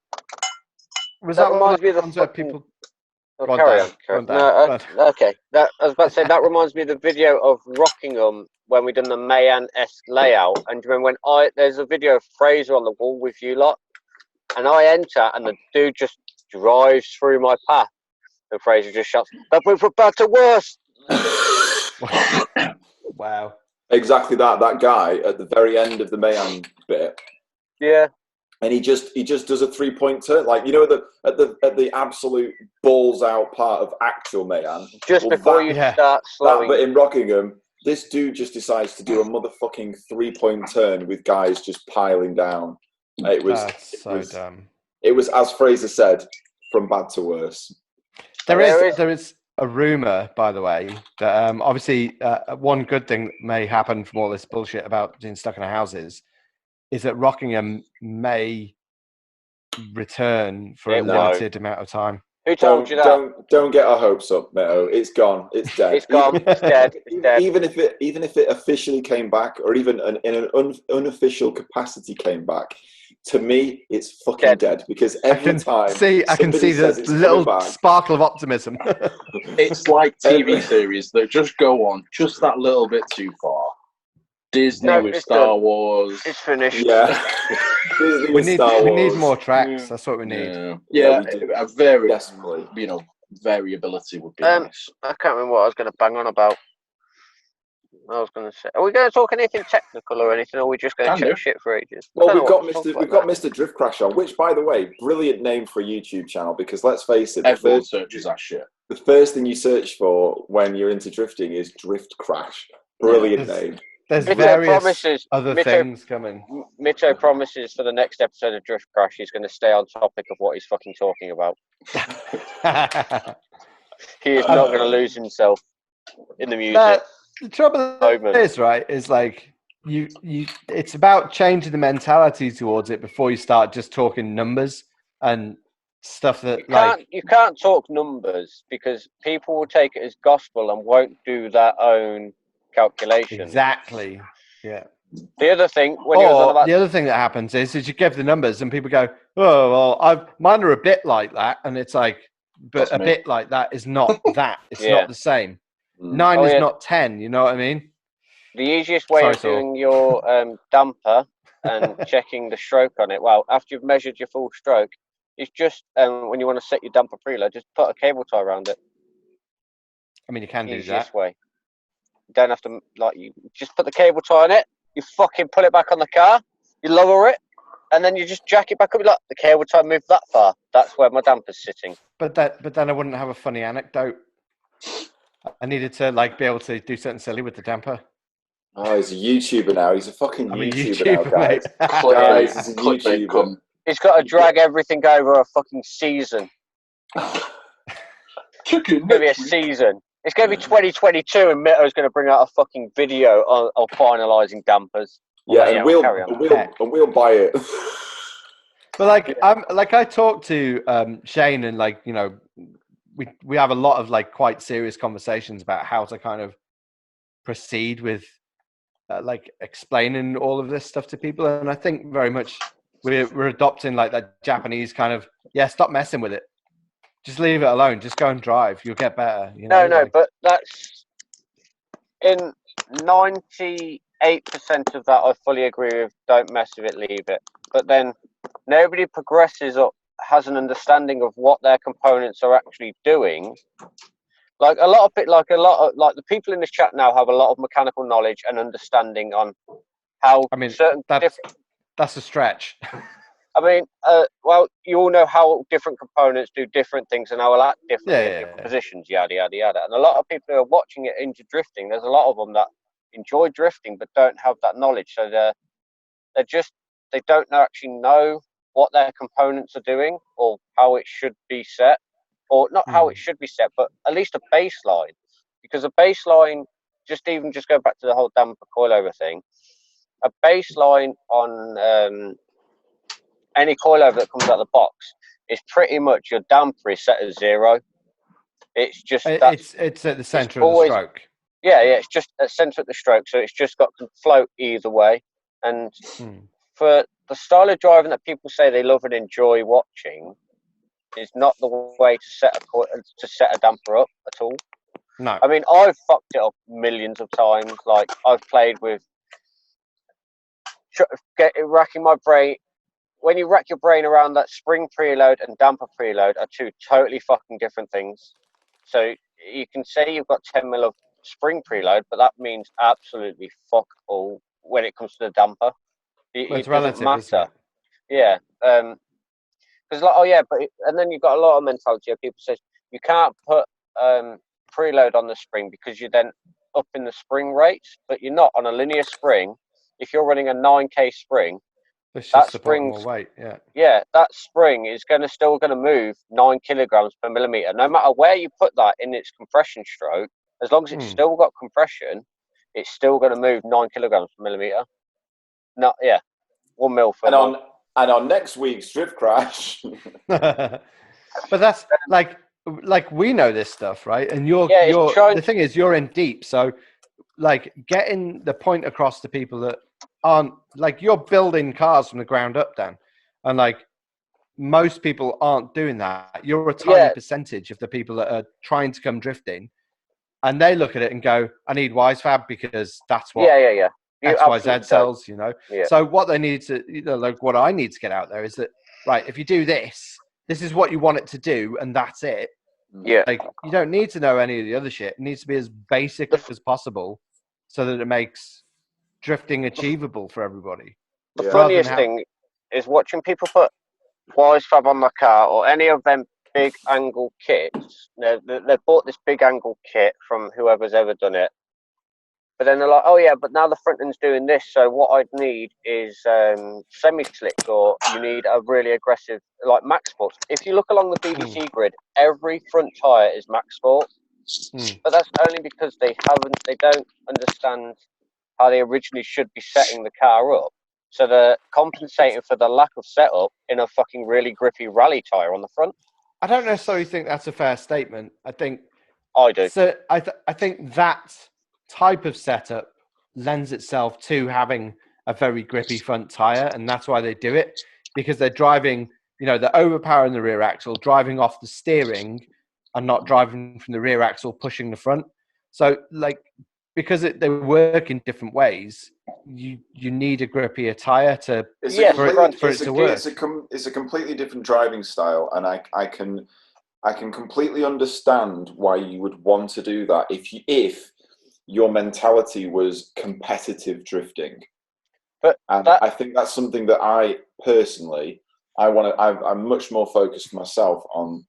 Was that reminds me of the fucking. people? Oh, carry on. No, okay. I was about to say that reminds me of the video of Rockingham when we done the Mayan-esque layout. And do you remember when there's a video of Fraser on the wall with you lot, and I enter and the dude just drives through my path, and Fraser just shouts, "But we're about to worse." Wow. Exactly that. That guy at the very end of the Mayan bit. Yeah. And he just does a 3-point turn, like, you know, at the absolute balls out part of actual Mayan. Just before you start slowing. But in Rockingham, this dude just decides to do a motherfucking 3-point turn with guys just piling down. It was dumb. It was, as Fraser said, from bad to worse. There is a rumor, by the way, that obviously one good thing that may happen from all this bullshit about being stuck in our houses is that Rockingham may return for a limited amount of time. Who told you that? Don't get our hopes up, Mitto. It's gone. It's dead. It's gone. It's dead. It's dead. Even if it officially came back, or even in an unofficial capacity came back, to me, it's fucking dead. Because every time I can see the little sparkle of optimism. It's like TV series that just go on just that little bit too far. Disney with Star Wars. It's finished. Yeah. we need more tracks. That's what we need. Yeah, a very variability would be nice. I can't remember what I was going to bang on about. I was going to say, are we going to talk anything technical or anything, or are we just going to chat shit for ages? Well, we've got Mr. Drift Crash on, which, by the way, brilliant name for a YouTube channel, because let's face it, everyone searches that shit. The first thing you search for when you're into drifting is Drift Crash. Brilliant name. There's various other things coming. Mitto promises for the next episode of Drift Crash he's going to stay on topic of what he's fucking talking about. He is not going to lose himself in the music. The trouble is, right, is like you it's about changing the mentality towards it before you start just talking numbers and stuff that you can't talk numbers because people will take it as gospel and won't do their own calculation. Exactly. Yeah. The other thing the other thing that happens is you give the numbers and people go, "Oh, well, mine are a bit like that," and it's like, but a bit like that is not that. It's not the same. 9 is not 10. You know what I mean? The easiest way of doing your damper and checking the stroke on it, well, after you've measured your full stroke, is just when you want to set your damper preload, just put a cable tie around it. I mean, you can do that. Easiest way. You don't have to, you just put the cable tie on it, you fucking pull it back on the car, you lower it, and then you just jack it back up. The cable tie moved that far. That's where my damper's sitting. But then I wouldn't have a funny anecdote. I needed to be able to do something silly with the damper. Oh, he's a YouTuber now. He's a fucking YouTuber now, guys. Guys, he's a YouTuber. He's got to drag everything over a fucking season. Maybe a season. It's going to be 2022 and Mitto's going to bring out a fucking video of finalising dampers. Yeah, and we'll buy it. But I talked to Shane and we have a lot of quite serious conversations about how to kind of proceed with explaining all of this stuff to people, and I think very much we're adopting that Japanese kind of stop messing with it, just leave it alone, just go and drive, you'll get better. But that's in 98% of that I fully agree with. Don't mess with it, leave it. But then nobody progresses or has an understanding of what their components are actually doing. The people in this chat now have a lot of mechanical knowledge and understanding on how that's a stretch. I mean, you all know how different components do different things and how they'll act differently in different positions, yada, yada, yada. And a lot of people who are watching it into drifting, there's a lot of them that enjoy drifting but don't have that knowledge. So they don't actually know what their components are doing or how it should be set. Or not how it should be set, but at least a baseline. Because a baseline, just go back to the whole damper coilover thing, a baseline on any coilover that comes out of the box is pretty much your damper is set at 0. It's just it's at the centre of the stroke. Yeah, it's just at centre of the stroke, so it's just got to float either way. And for the style of driving that people say they love and enjoy watching, is not the way to set a damper up at all. No, I mean, I've fucked it up millions of times. Like, I've played with racking my brain. When you rack your brain around that spring preload and damper preload are two totally fucking different things. So you can say you've got 10 mil of spring preload, but that means absolutely fuck all when it comes to the damper. It's doesn't relative, matter. isn't it? Yeah. Because like, oh yeah, and then you've got a lot of mentality of people say you can't put preload on the spring because you're then up in the spring rates, but you're not on a linear spring. If you're running a 9k spring, it's just supporting more weight. Yeah, that spring is still going to move 9 kilograms per millimeter, no matter where you put that in its compression stroke. As long as it's still got compression, it's still going to move 9 kilograms per millimeter. No, yeah, 1 mil for. And on next week's Drift Crash. But that's like we know this stuff, right? And the thing is, you're in deep, so like getting the point across to people that aren't, like, you're building cars from the ground up, Dan, and like most people aren't doing that. You're a tiny percentage of the people that are trying to come drifting, and they look at it and go, I need WiseFab because that's what XYZ sells, you know. So what they need to, like what I need to get out there is that, right, if you do this is what you want it to do, and that's it. Yeah. Like, you don't need to know any of the other shit. It needs to be as basic as possible so that it makes drifting achievable for everybody. The funniest thing is watching people put WiseFab on their car or any of them big angle kits. They've bought this big angle kit from whoever's ever done it. But then they're like, oh yeah, but now the front end's doing this, so what I'd need is semi-slicks, or you need a really aggressive, like Max Sports. If you look along the BBC grid, every front tyre is Max Sport. But that's only because they don't understand how they originally should be setting the car up. So they're compensating for the lack of setup in a fucking really grippy rally tyre on the front. I don't necessarily think that's a fair statement. I think I do. So I think that type of setup lends itself to having a very grippy front tire, and that's why they do it, because they're driving, they're overpowering the rear axle, driving off the steering, and not driving from the rear axle pushing the front. So, like, because they work in different ways, you need a grippier tire for it to work. It's a completely different driving style, and I can completely understand why you would want to do that if your mentality was competitive drifting. I think that's something that I personally, I'm much more focused myself on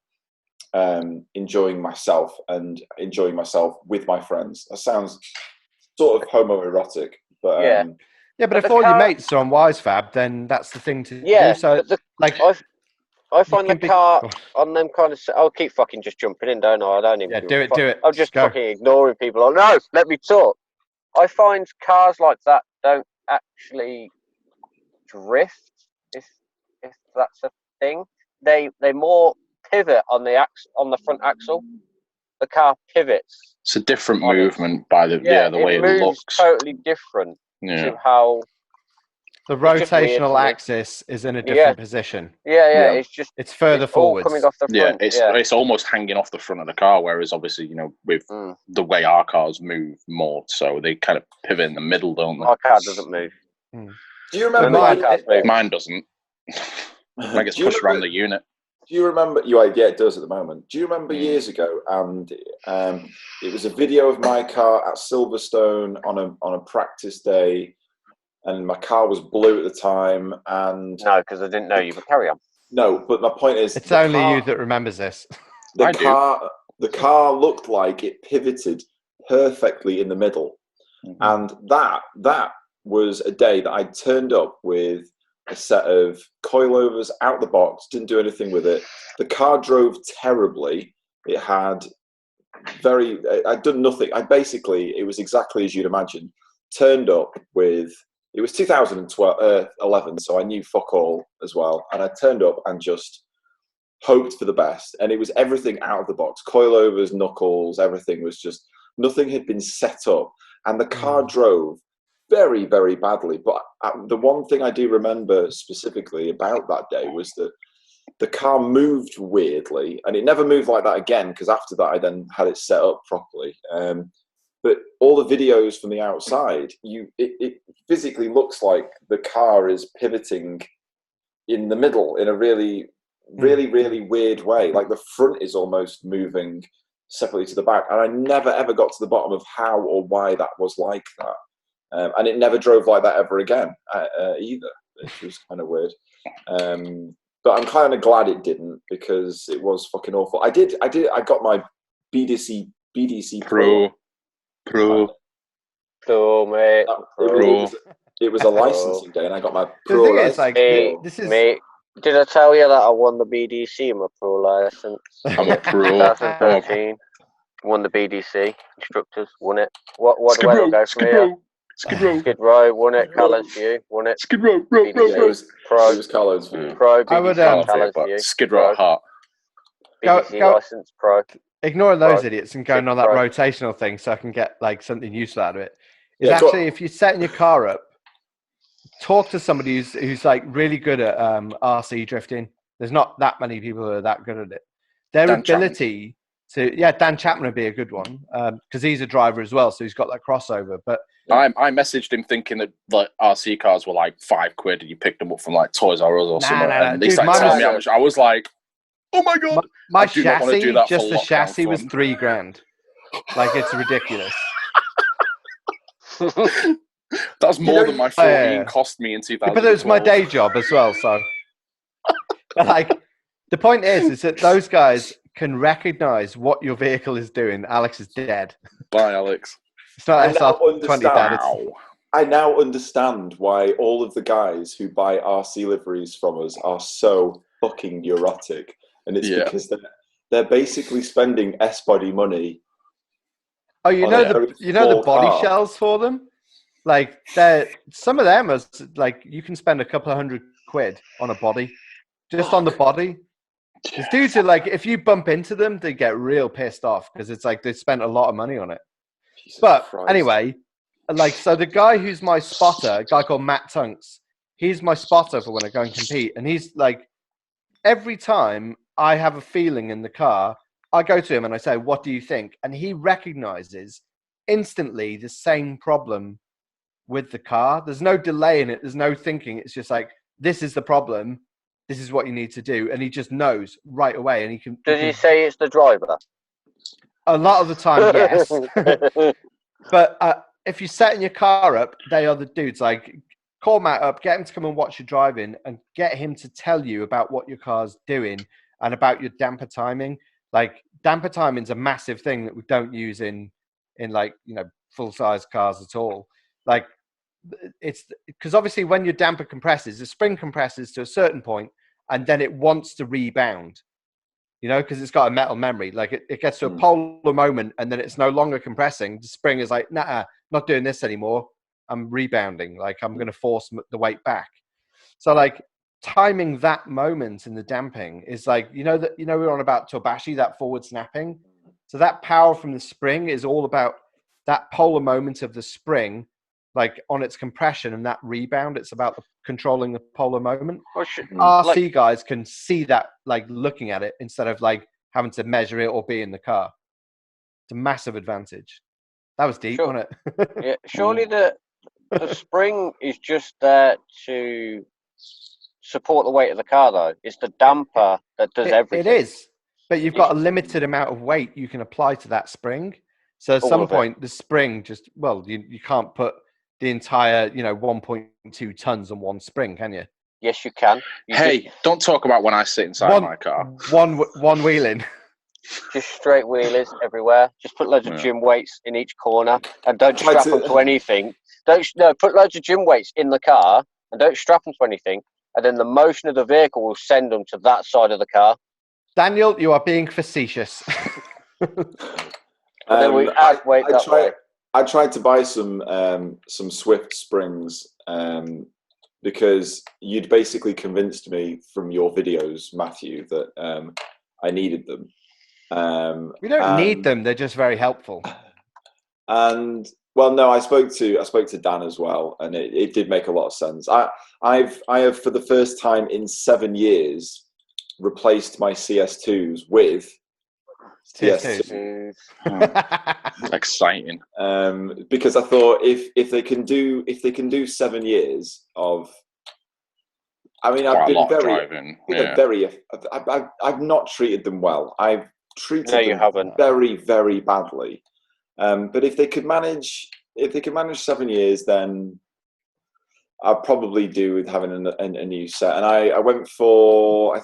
enjoying myself and enjoying myself with my friends. That sounds sort of homoerotic, but but if all your mates are on WiseFab, then that's the thing to do. So, I find the car on them kind of. I'll keep fucking just jumping in, don't I? I don't even. Yeah, do it. I'm just fucking ignoring people. Oh no, let me talk. I find cars like that don't actually drift, if that's a thing. They more pivot on the front axle. The car pivots. It's a different movement by the way it looks. Totally different to how. The rotational axis is in a different position. Yeah. It's further forward. Coming off the front. It's almost hanging off the front of the car, whereas obviously, with the way our cars move more, so they kind of pivot in the middle, don't they? Our car doesn't move. Do you remember? Mine doesn't. Mine gets pushed around the unit. Do you remember? Yeah, it does at the moment. Do you remember years ago? And it was a video of my car at Silverstone on a practice day. And my car was blue at the time, and no, because I didn't know you. But carry on. No, but my point is, it's only you that remembers this. The car looked like it pivoted perfectly in the middle, and that was a day that I turned up with a set of coilovers out the box. Didn't do anything with it. The car drove terribly. It had I'd done nothing. It was exactly as you'd imagine. Turned up with. It was 2011, so I knew fuck all as well. And I turned up and just hoped for the best, and it was everything out of the box, coilovers, knuckles, everything was just, nothing had been set up, and the car drove very, very badly. But the one thing I do remember specifically about that day was that the car moved weirdly, and it never moved like that again, because after that I then had it set up properly. But all the videos from the outside, it physically looks like the car is pivoting in the middle in a really, really, really weird way. Like the front is almost moving separately to the back, and I never ever got to the bottom of how or why that was like that. And it never drove like that ever again either, which was kind of weird. But I'm kind of glad it didn't, because it was fucking awful. I got my BDC Pro, mate. It was a licensing day, and I got my Pro. The thing is, like, this is. Mate, did I tell you that I won the BDC in my Pro license? I'm a Pro. 2013. Won the BDC. Instructors won it. What do I go from here? Skid Row won it. Callers for you. Won it. Skid Row. It was Carlos for you. Pro. I would, Callers for you. Skid Row heart. BDC license. Pro. Ignoring those idiots and going on that rotational thing, so I can get like something useful out of it. Is actually, if you're setting your car up, talk to somebody who's like really good at RC drifting. There's not that many people who are that good at it. Their Dan ability to, Dan Chapman would be a good one, because he's a driver as well, so he's got that crossover. But I messaged him thinking that like RC cars were like £5 and you picked them up from like Toys R Us or something. And they started telling me how much. I was like, oh my god! My chassis, just the chassis, was $3,000. Like, it's ridiculous. That's more than my 14 cost me in 2012. But it was my day job as well, so. Like, the point is that those guys can recognize what your vehicle is doing. Alex is dead. Bye, Alex. It's not SR20. I now understand why all of the guys who buy RC liveries from us are so fucking neurotic. And it's because they're basically spending S-body money. Oh, you know the body shells for them? Like, some of them are like, you can spend a couple of £100 on a body. Just on the body. It's due to, like, if you bump into them, they get real pissed off, because it's like they spent a lot of money on it. Anyway, like, so the guy who's my spotter, a guy called Matt Tunks, he's my spotter for when I go and compete. And he's like, every time I have a feeling in the car, I go to him and I say, what do you think? And he recognizes instantly the same problem with the car. There's no delay in it. There's no thinking. It's just like, this is the problem. This is what you need to do. And he just knows right away. And he can. Does he say it's the driver? A lot of the time, yes. But if you're setting your car up, they are the dudes. Like, call Matt up, get him to come and watch you driving, and get him to tell you about what your car's doing and about your damper timing. Like, damper timing is a massive thing that we don't use in like, you know, full size cars at all. Like, it's because obviously when your damper compresses, the spring compresses to a certain point, and then it wants to rebound. You know, because it's got a metal memory. Like, it gets to a polar moment, and then it's no longer compressing. The spring is like, nah, not doing this anymore. I'm rebounding. Like, I'm going to force the weight back. So, like, timing that moment in the damping is like, we're on about Tobashi, that forward snapping. So that power from the spring is all about that polar moment of the spring, like on its compression and that rebound. It's about controlling the polar moment. RC guys can see that, like, looking at it instead of like having to measure it or be in the car. It's a massive advantage. That was deep, wasn't it? Yeah, surely the spring is just there to support the weight of the car, though. It's the damper that does everything. It is, but you've got a limited amount of weight you can apply to that spring. So at some point, the spring just, you can't put the entire, 1.2 tons on one spring, can you? Yes, you can. Don't talk about when I sit inside my car. One wheeling. Just straight wheelers everywhere. Just put loads of gym weights in each corner, and don't strap them to anything. Put loads of gym weights in the car and don't strap them to anything. And then the motion of the vehicle will send them to that side of the car. Daniel, you are being facetious. And then we add weight that way. I tried to buy some Swift springs because you'd basically convinced me from your videos, Matthew, that I needed them. We don't need them; they're just very helpful. And well, no, I spoke to Dan as well, and it did make a lot of sense. I have for the first time in 7 years replaced my CS2s with CS2. Exciting. Because I thought if they can do 7 years of, I mean, I've been I've not treated them well. I've treated them very, very badly. But if they could manage 7 years, then I'll probably do with having a new set. And I went for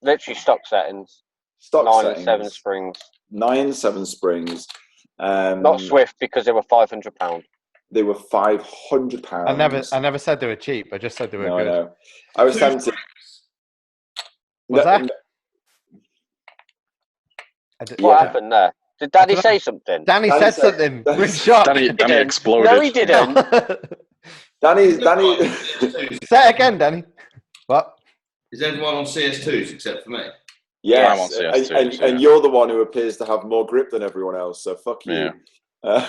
literally stock settings. 9 and 7 springs. 9 and 7 springs. Not Swift, because they were £500. They were £500. I never said they were cheap. I just said they were good. No. I was tempted. What's that? What happened there? Did Danny say something? Danny said something. We're shocked. Danny exploded. No, he didn't. Danny. Say it again, Danny. What? Is everyone on CS2s except for me? Yes, I'm on CS2s, and you're the one who appears to have more grip than everyone else, so fuck you. Yeah.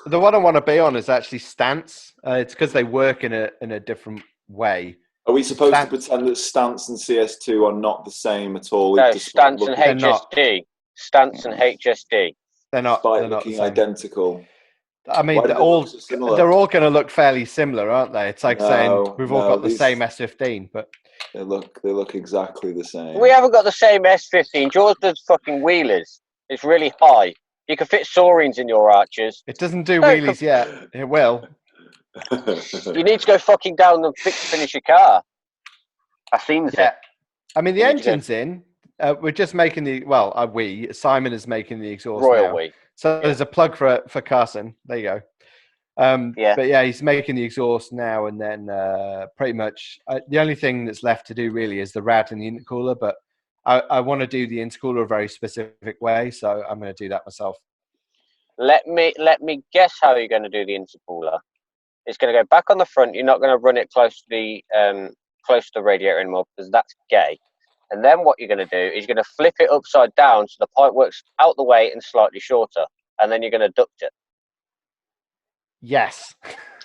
The one I want to be on is actually stance. It's because they work in a different way. Are we supposed to pretend that stance and CS2 are not the same at all? No, stance and HSD. Stance and HSD. They're not. Despite they're not looking identical. I mean, they're all going to look fairly similar, aren't they? It's like saying we've all got the same S15, but they look exactly the same. We haven't got the same S15. Yours does fucking wheelers. It's really high. You can fit saurines in your arches. It doesn't do wheelies yet. It will. You need to go fucking down and finish your car. I've seen it. I mean, the engine's in. We're just making Simon is making the exhaust now. So there's a plug for Carson. There you go. But yeah, he's making the exhaust now, and then pretty much the only thing that's left to do really is the rad and the intercooler. But I want to do the intercooler a very specific way, so I'm going to do that myself. Let me guess how you're going to do the intercooler. It's going to go back on the front. You're not going to run it close to the radiator anymore, because that's gay. And then what you're going to do is you're going to flip it upside down so the pipe works out the way and slightly shorter, and then you're going to duct it. Yes.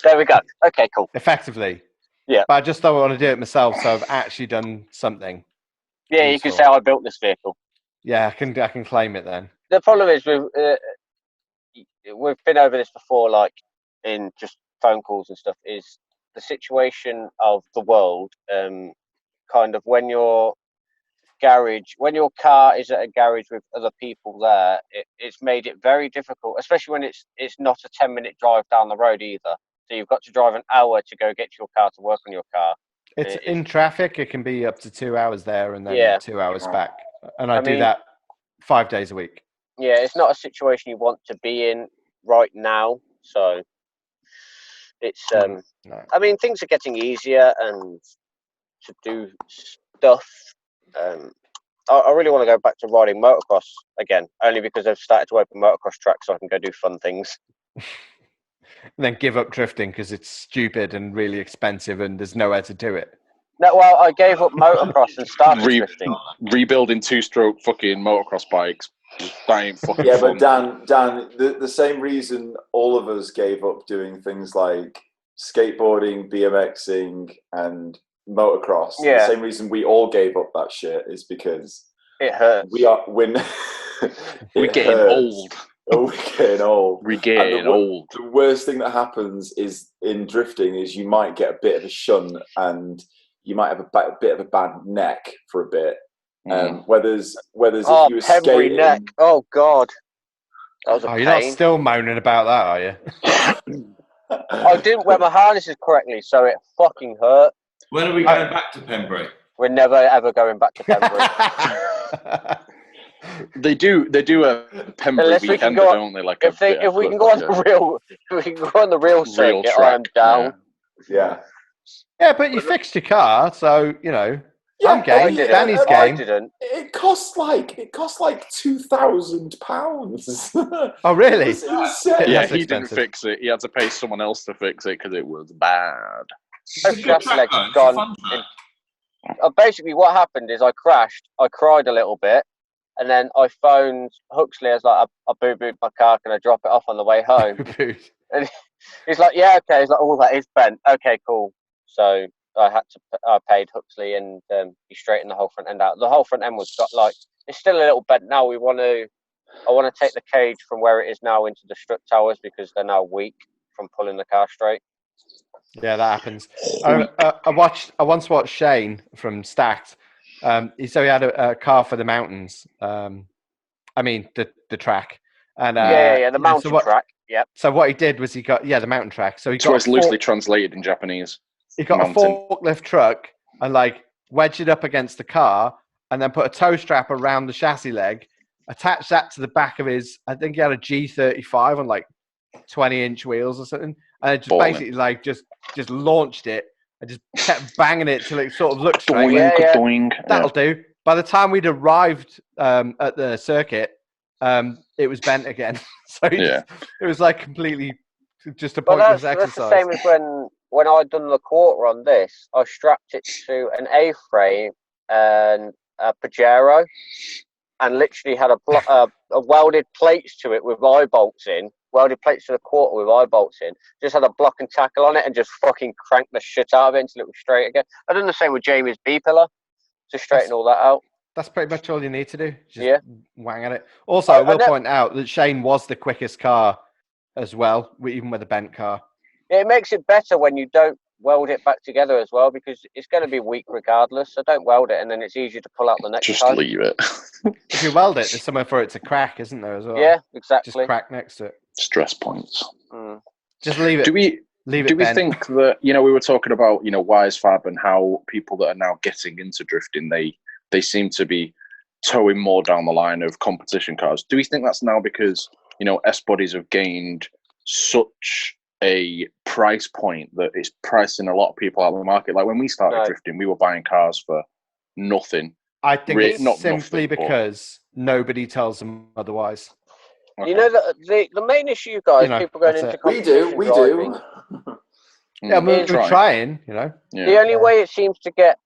There we go. Okay, cool. Effectively. Yeah. But I just don't want to do it myself, so I've actually done something. Yeah, you can say I built this vehicle. Yeah, I can claim it then. The problem is we've been over this before, like in just phone calls and stuff, is the situation of the world, kind of when your car is at a garage with other people there, it's made it very difficult, especially when it's not a 10-minute drive down the road either. So you've got to drive an hour to go get your car to work on your car. It's in traffic. It can be up to 2 hours there and then 2 hours back. And I do that 5 days a week. Yeah, it's not a situation you want to be in right now. So it's, No. I mean, things are getting easier and to do stuff. I really want to go back to riding motocross again, only because I've started to open motocross tracks so I can go do fun things. And then give up drifting because it's stupid and really expensive and there's nowhere to do it. No, well, I gave up motocross and started drifting. Rebuilding 2-stroke fucking motocross bikes. That ain't fucking fun. But Dan, the same reason all of us gave up doing things like skateboarding, BMXing, and motocross. Yeah. The same reason we all gave up that shit is because it hurts. We're getting old. Oh, we're getting old. We're getting old. The worst thing that happens is in drifting is you might get a bit of a shunt and you might have a bit of a bad neck for a bit. Whereas if you were skating, neck. Oh God, that was a pain. You're not still moaning about that, are you? I didn't wear my harnesses correctly, so it fucking hurt. When are we going back to Pembrey? We're never ever going back to Pembrey. They do a Pembrey weekend, don't they? Like if we can go on the real circuit, I'm down. Yeah. Yeah, but you fixed your car, so you know. Yeah, I'm game. Danny's game. It cost like £2,000. Oh, really? Yeah, he didn't fix it. He had to pay someone else to fix it because it was bad. It's a good track, though. It's a fun track. Basically, what happened is I crashed. I cried a little bit, and then I phoned Huxley. I was like, I boo-booed my car. Can I drop it off on the way home? And he's like, yeah, okay. He's like, oh, that is bent. Okay, cool. So I paid Huxley, and he straightened the whole front end out. The whole front end was it's still a little bent now. I want to take the cage from where it is now into the strut towers because they're now weak from pulling the car straight. Yeah, that happens. I once watched Shane from Stacked. He had a car for the mountains. I mean the track. And the mountain track. Yeah. So what he did was he got the mountain track. So it's loosely translated in Japanese. He got a forklift truck and wedged it up against the car, and then put a tow strap around the chassis leg, attached that to the back of his. I think he had a G35 on 20-inch wheels or something, and it just basically just launched it and just kept banging it till it sort of looked straight. Doing. That'll do. By the time we'd arrived at the circuit, it was bent again. So it was completely just a pointless exercise. That's the same as when I'd done the quarter on this. I strapped it to an A-frame and a Pajero, and literally had a welded plates to it with eye bolts in. Welded plates to the quarter with eye bolts in. Just had a block and tackle on it and just fucking cranked the shit out of it until it was straight again. I done the same with Jamie's B-pillar to straighten all that out. That's pretty much all you need to do. Just wang at it. Also, I will point out that Shane was the quickest car as well, even with a bent car. Yeah, it makes it better when you don't weld it back together as well, because it's going to be weak regardless. So don't weld it, and then it's easier to pull out the next time. Just leave it. If you weld it, there's somewhere for it to crack, isn't there, as well? Yeah, exactly. Just crack next to it. Stress points. Just leave it. Do we think that, we were talking about, Wise Fab and how people that are now getting into drifting, they seem to be towing more down the line of competition cars. Do we think that's now because, S-bodies have gained such a price point that it's pricing a lot of people out of the market? Like when we started drifting, we were buying cars for nothing. I think it's simply because nobody tells them otherwise. Okay. The main issue, guys, people going into competition. We do. Yeah, we're trying. The only way it seems to get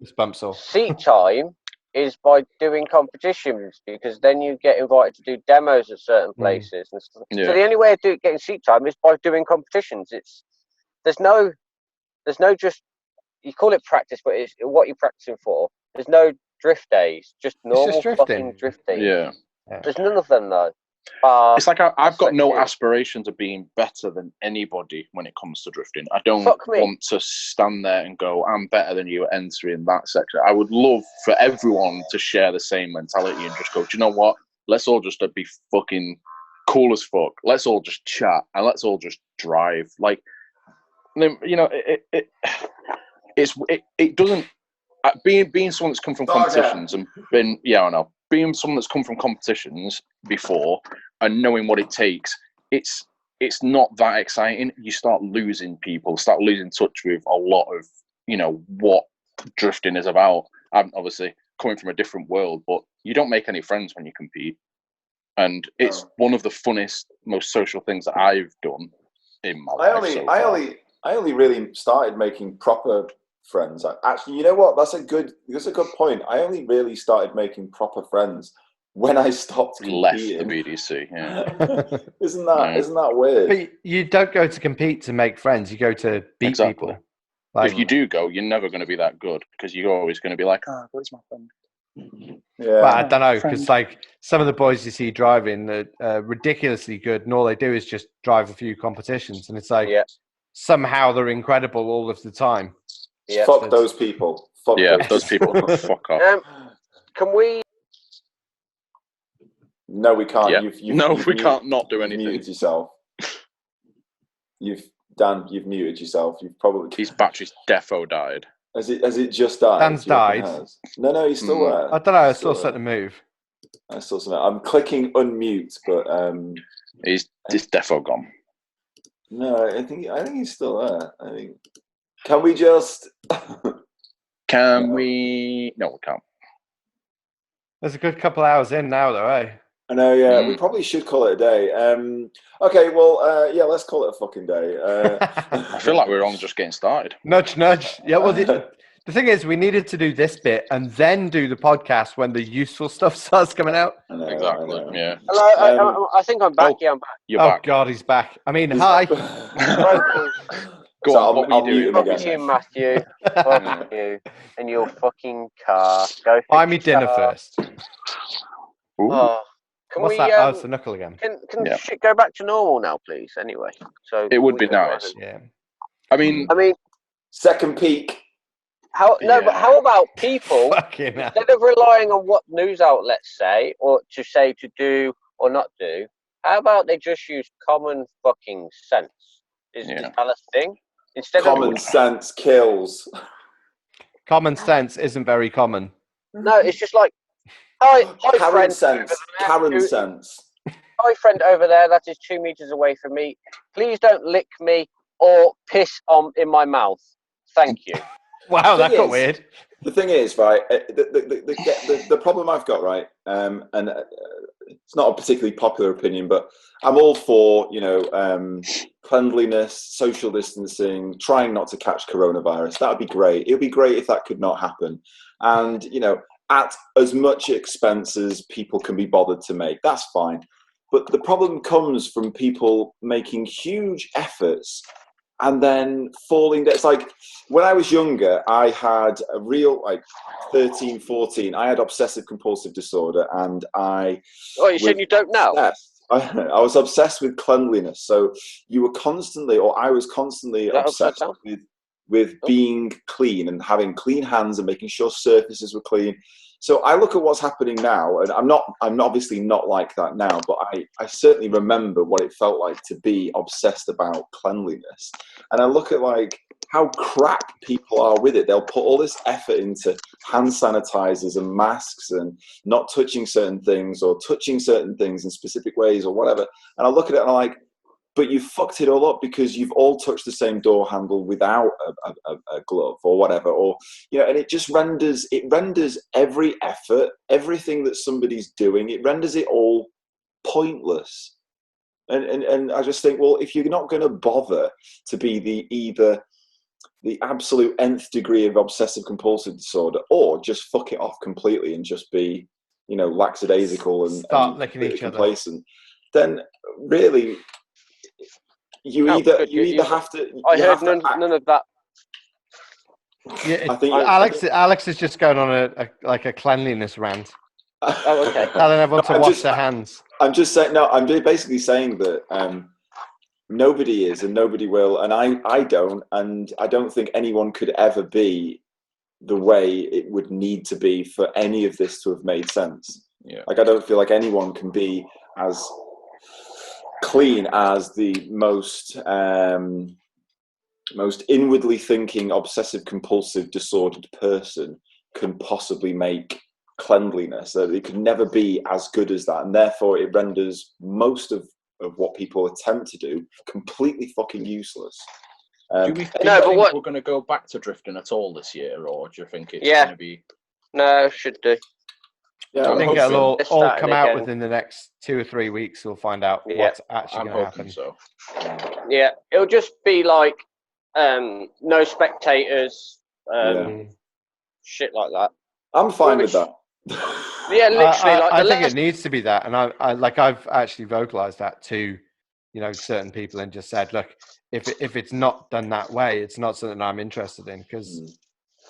seat time is by doing competitions, because then you get invited to do demos at certain places and stuff. So the only way of getting seat time is by doing competitions. There's no just, you call it practice, but it's what you're practicing for. There's no drift days, just normal fucking drift days. Yeah. There's none of them though. It's like I've got no aspirations of being better than anybody when it comes to drifting. I don't want to stand there and go, I'm better than you entering that section. I would love for everyone to share the same mentality and just go, do you know what? Let's all just be fucking cool as fuck. Let's all just chat and let's all just drive. It doesn't. Being someone that's come from competitions and being someone that's come from competitions before and knowing what it takes, it's not that exciting. You start losing people, start losing touch with a lot of what drifting is about. I'm obviously coming from a different world, but you don't make any friends when you compete, and it's one of the funnest, most social things that I've done in my life. I only really started making proper friends. Actually, you know what? That's a good point. I only really started making proper friends when I stopped competing. Left the BDC. Yeah. Isn't that weird? But you don't go to compete to make friends. You go to beat people. If you do go, you're never going to be that good because you're always going to be like, where's my friend? Yeah, well, I don't know, because some of the boys you see driving are ridiculously good, and all they do is just drive a few competitions, and it's somehow they're incredible all of the time. Yeah. Fuck those people. Those people. Fuck off. Can we? No, we can't. Yeah. We can't not do anything. Muted yourself. You've muted yourself. You've probably. His battery's defo died. Has it just died? Dan's died. No, he's still there. I don't know. I still set the move. I still something. I'm clicking unmute, but he's defo gone. No, I think he's still there. I think. Can we just? Can we? No, we can't. There's a good couple hours in now, though, eh? I know, yeah. We probably should call it a day. Okay, well, yeah, let's call it a fucking day. I feel like we're only just getting started. Nudge, nudge. Yeah, well, the thing is, we needed to do this bit and then do the podcast when the useful stuff starts coming out. Exactly, yeah. Hello, I think I'm back. Yeah, I'm back. You're Oh, back. God, he's back. I mean, hi. Go on, what were you doing? Fuck you, Matthew. Fuck you and your fucking car. Go fix Buy me dinner car. first. Oh, can What's we? that? Oh, it's the knuckle again. Can shit go back to normal now, please? Anyway, so it would be nice. Yeah. I mean, second peak. But how about people Fucking hell. instead of relying on what news outlets say or to do or not do? How about they just use common fucking sense? Is that a thing? Instead common sense kills. Common sense isn't very common. No, it's just like, hi Karen friend. sense. Karen sense. Hi friend over there. That is 2 meters away from me. Please don't lick me or piss in my mouth. Thank you. Wow, that got weird. The thing is, right, the problem I've got, right, and it's not a particularly popular opinion, but I'm all for, cleanliness, social distancing, trying not to catch coronavirus. That would be great. It would be great if that could not happen. And, at as much expense as people can be bothered to make. That's fine. But the problem comes from people making huge efforts and then falling down. It's like when I was younger, I had a real, 13, 14, I had obsessive compulsive disorder, and I... Oh, you're saying you don't know? I was obsessed with cleanliness. So you were constantly, or I was constantly obsessed with being clean and having clean hands and making sure surfaces were clean. So I look at what's happening now, and I'm obviously not like that now, but I certainly remember what it felt like to be obsessed about cleanliness. And I look at how crap people are with it. They'll put all this effort into hand sanitizers and masks and not touching certain things or touching certain things in specific ways or whatever. And I look at it and I'm like, but you fucked it all up because you've all touched the same door handle without a glove or whatever, or and it just renders every effort, everything that somebody's doing, it renders it all pointless. And I just think, well, if you're not going to bother to be either the absolute nth degree of obsessive compulsive disorder, or just fuck it off completely and just be lackadaisical and start licking each complacent, then really. You either have to. I heard none of that. Yeah, I think Alex is just going on a cleanliness rant. Oh, okay. Telling everyone to wash their hands. I'm just saying. No, I'm basically saying that nobody is and nobody will, and I don't, and I don't think anyone could ever be the way it would need to be for any of this to have made sense. Yeah. I don't feel like anyone can be as clean as the most inwardly thinking, obsessive compulsive disordered person can possibly make cleanliness. That it could never be as good as that, and therefore it renders most of what people attempt to do completely fucking useless. Do we think we're going to go back to drifting at all this year, or do you think it's going to be... No, should do. Yeah, I think it'll all come out again. within the next 2 or 3 weeks. We'll find out what's actually going to happen. So. Yeah, it'll just be no spectators, shit like that. I'm fine with that. Yeah, literally. I think it needs to be that, and I've actually vocalized that to certain people and just said, look, if it's not done that way, it's not something I'm interested in, because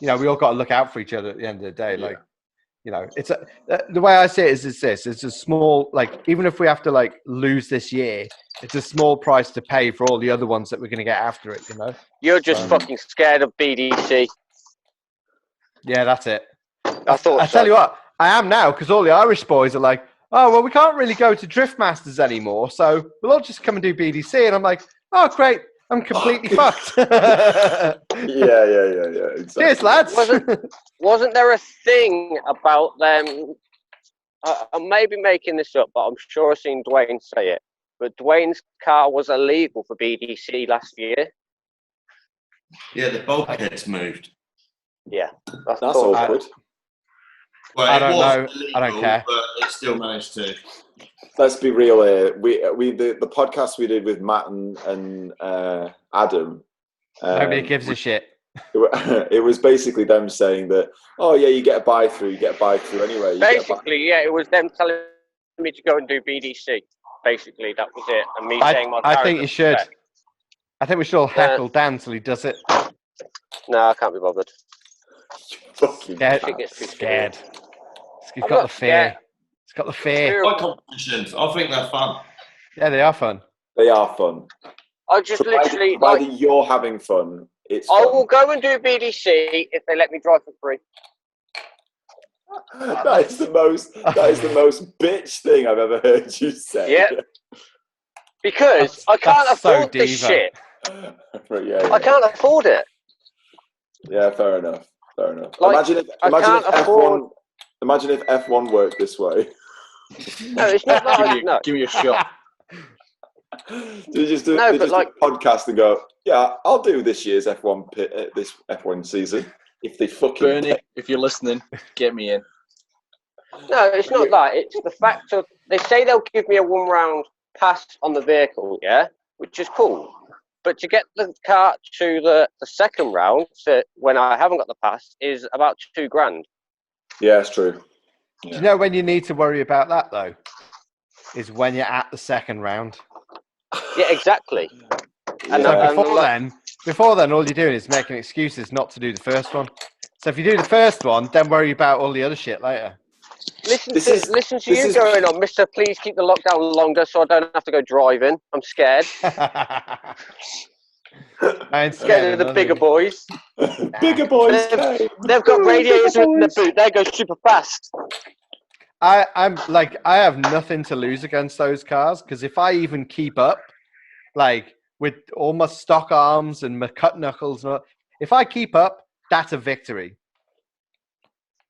we all got to look out for each other at the end of the day. It's the way I see it is this: it's a small, even if we have to lose this year, it's a small price to pay for all the other ones that we're going to get after it. You're just fucking scared of BDC. Yeah, that's it. I tell you what, I am now, because all the Irish boys are like, oh well, we can't really go to Drift Masters anymore, so we'll all just come and do BDC. And I'm like, oh great, I'm completely fucked. Yeah, exactly. Cheers, lads. Wasn't there a thing about them? I may be making this up, but I'm sure I've seen Dwayne say it. But Dwayne's car was illegal for BDC last year. Yeah, the bulkheads moved. Yeah, that's awkward. Well, I it don't was know. illegal, I don't care. but it still managed to. Let's be real here. The podcast we did with Matt and Adam. Nobody gives a shit. It was basically them saying that, oh yeah, you get a buy through anyway. Basically, yeah, it was them telling me to go and do BDC. Basically, that was it. And me saying my I think you should. I think we should all heckle Dan till he does it. No, I can't be bothered. Scared. He's got the fear. He's got the fear. I like competitions. I think they're fun. Yeah, they are fun. They are fun. I just literally provided you're having fun. It's fun. I will go and do BDC if they let me drive for free. That is the most bitch thing I've ever heard you say. Yeah. Because I can't afford this shit. Yeah. I can't afford it. Yeah, fair enough. Like, imagine if F1 worked this way. No, it's not that. Give me a shot. Do you just do a podcast and go, yeah, I'll do this year's F1 this F1 season if they fucking Bernie, if you're listening, get me in. No, it's not that. It's the fact of they say they'll give me a 1 round pass on the vehicle, yeah, which is cool. But to get the car to the second round, so when I haven't got the pass, is about $2,000. Yeah, it's true. Yeah. Do you know when you need to worry about that though? Is when you're at the second round. Yeah, exactly. And before then, all you're doing is making excuses not to do the first one. So if you do the first one, then worry about all the other shit later. Listen to you going on, Mister. Please keep the lockdown longer so I don't have to go driving. I'm scared. I'm scared of the bigger boys. Bigger boys. They've got radiators in the boot. They go super fast. I have nothing to lose against those cars because if I even keep up, like with all my stock arms and my cut knuckles, if I keep up, that's a victory.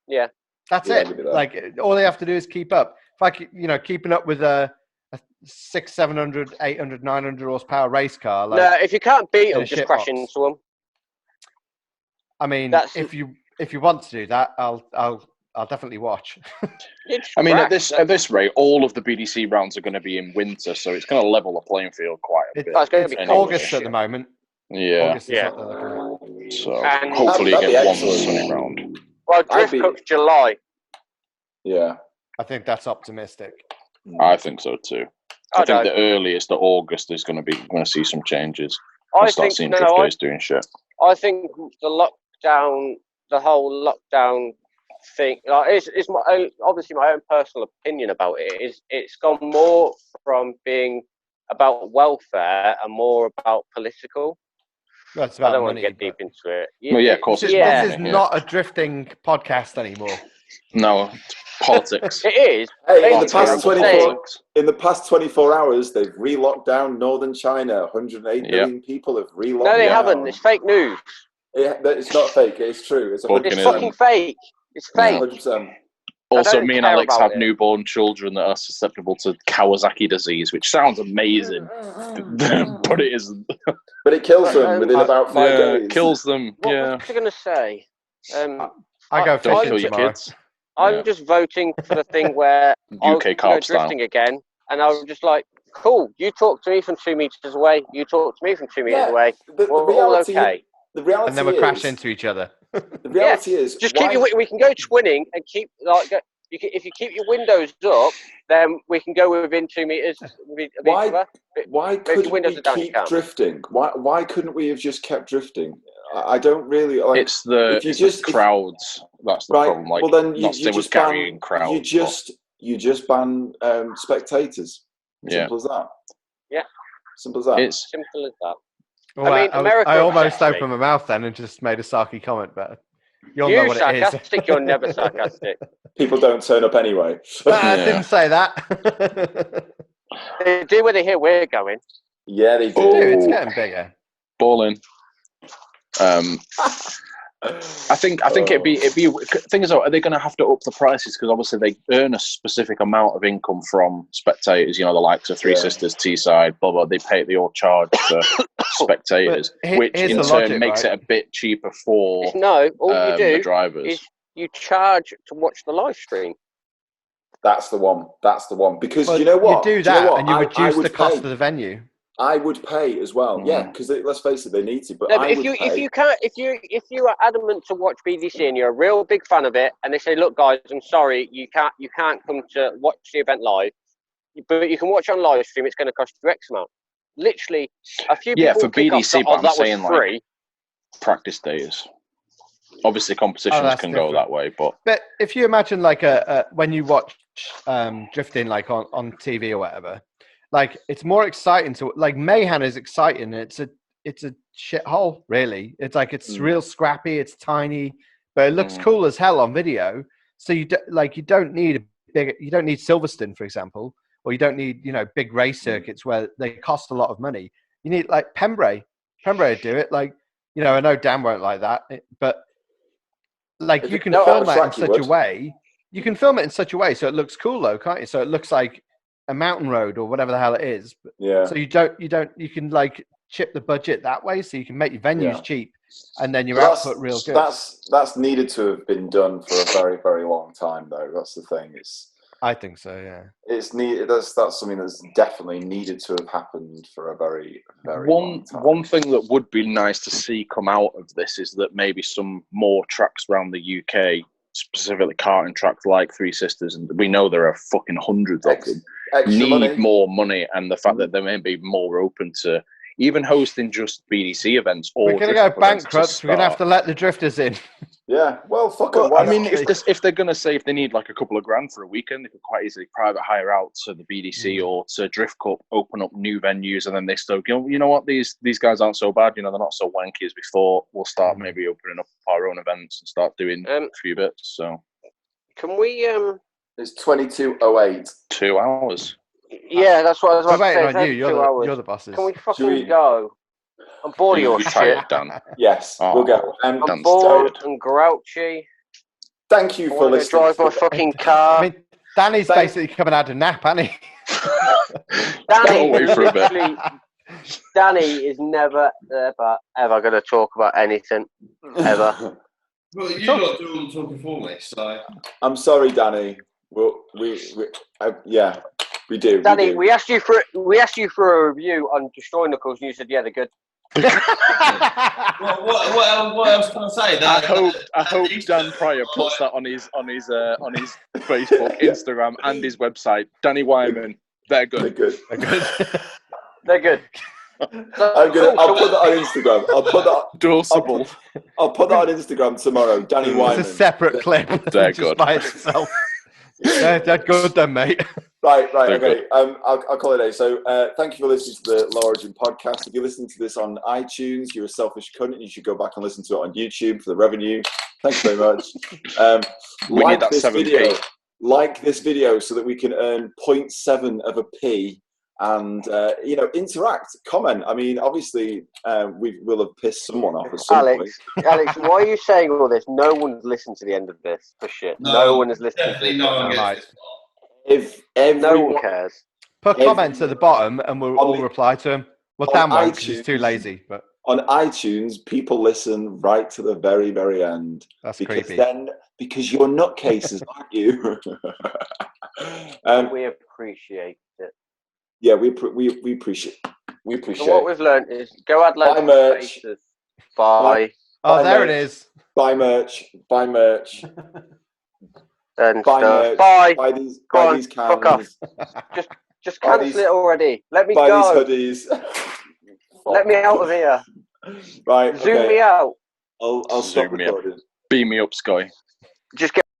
Yeah. That's it. Like all they have to do is keep up. If I, keeping up with a 600, 700, 800, 900 horsepower race car. Like, no, if you can't beat them, just crash into them. I mean, if you want to do that, I'll definitely watch. I mean, at this rate, all of the BDC rounds are going to be in winter, so it's going to level the playing field quite a bit. It's going to be August at the moment. Yeah. So hopefully you get one sunny round. Well, Drift Cook's July. Yeah. I think that's optimistic. I think so too. I think the earliest of August is going to see some changes. I start seeing drift guys doing shit. I think the whole lockdown thing, it's obviously my own personal opinion about it. It's gone more from being about welfare and more about political. That's about I don't money, want to get deep into it. Well, yeah, of course. This is not a drifting podcast anymore. No, it's politics. It is. Hey, in the past 24 hours, they've re-locked down northern China. 108 million people have re-locked down. No, they haven't. It's fake news. It's not fake. It's true. It's fucking fake. It's fake. 100%. Also, me and Alex have newborn children that are susceptible to Kawasaki disease, which sounds amazing, but it isn't. But it kills them within about 5 days. It kills them. What was I going to say? I go fishing. Don't kill your kids. I'm just voting for the thing where I'll go drifting again, and I'm just like, cool. You talk to me from 2 meters away. You talk to me from 2 meters away. We're all okay. The reality and then we crash into each other. The reality is, just keep we can go twinning and keep if you keep your windows up, then we can go within 2 meters. Why couldn't we keep drifting? Why couldn't we have just kept drifting? I don't really like. It's the crowds. That's the problem. Like, well, then you just carrying crowds. You just ban spectators. Simple as that. Yeah. Simple as that. It's simple as that. Well, I mean, America. I almost opened my mouth then and just made a sarky comment, but you'll know what sarcastic, it is. You're never sarcastic. People don't turn up anyway. I didn't say that. They do when they hear we're going. Yeah, they do. It's getting bigger. Ball in. I think it'd be. Thing is, are they going to have to up the prices because obviously they earn a specific amount of income from spectators? You know, the likes of Three Sisters, Teesside, blah blah. They all charge for spectators, which in turn makes it a bit cheaper for all you do the drivers. Is you charge to watch the live stream. That's the one. Because Well, you know what? You do that, and you reduce the cost of the venue. I would pay as well. Yeah, because let's face it, they need to. But, no, but if you are adamant to watch BDC and you're a real big fan of it, and they say, "Look, guys, I'm sorry, you can't come to watch the event live, but you can watch it on live stream. It's going to cost you X amount." Literally, a few people for BDC, but I'm that saying was free. like practice days. Obviously, competitions can go that way, but if you imagine like when you watch drifting like on TV or whatever, like it's more exciting to like Mayhem is exciting. It's a shithole, really. It's like it's real scrappy. It's tiny, but it looks cool as hell on video. So you don't need Silverstone, for example, or you don't need big race circuits where they cost a lot of money. You need like Pembrey do it. Like I know Dan won't like that, but like you can film that in such a way. You can film it in such a way so it looks cool, though, can't you? So it looks like a mountain road or whatever the hell it is. Yeah. So you can like chip the budget that way, so you can make your venues cheap, and then your output real good. That's needed to have been done for a very, very long time, though. That's the thing. I think so. Yeah. It's needed. That's something that's definitely needed to have happened for a very, very long time. One thing that would be nice to see come out of this is that maybe some more tracks around the UK, specifically karting tracks like Three Sisters, and we know there are fucking hundreds of them, need more money, and the fact that they may be more open to even hosting just BDC events. Or we're going to go bankrupt. We're going to have to let the drifters in. Yeah, well, fuck it. I mean, if they're going to say if they need like a couple of grand for a weekend, they could quite easily private hire out to the BDC or to Drift Cup, open up new venues, and then they still go, you know what, these guys aren't so bad. They're not so wanky as we thought. We'll start maybe opening up our own events and start doing a few bits. So, can we? It's 22:08. 2 hours. Yeah, that's what I was about to say. You're the bosses. Can we fucking go? I'm bored of your shit. Dan. Yes, we'll go. I'm bored and grouchy. Thank you for listening. Drive my fucking car. I mean, Danny's basically coming out of nap, hasn't he? Danny is never, ever going to talk about anything. Ever. Well, you lot do all the talking for me, so. I'm sorry, Danny. We do. Danny, we asked you for a review on Destroy Knuckles, and you said, "Yeah, they're good." What else can I say? I hope Dan Pryor puts that on his Facebook, Instagram, and his website. Danny Wyman, they're good. They're good. I'll put that on Instagram. I'll put that on Instagram tomorrow. Danny Wyman. It's a separate clip. They're good by itself. They're good then, mate. Right, okay. I'll call it a day. So thank you for listening to the Low Origin podcast. If you're listening to this on iTunes, you're a selfish cunt, and you should go back and listen to it on YouTube for the revenue. Thanks very much. We need that 7p. Like this video so that we can earn 0.7 of a p. And interact, comment. I mean, obviously, we will have pissed someone off at some point. Alex, why are you saying all this? No one's listened to the end of this for shit. No one has listened to this. No one cares. Put comments at the bottom, and we'll all reply to them. Well, Dan won't because he's too lazy. But on iTunes, people listen right to the very, very end. That's creepy. Because you're nutcases, aren't you? We appreciate it. Yeah, we appreciate. So what we've learned is go add buy merch. Buy. There it is. Buy merch. And buy merch. Buy these cans. Fuck off. Just cancel it already. Let me go. Buy these hoodies. Let me out of here. Right. Zoom me out. I'll stop recording. Beam me up, Sky. Just get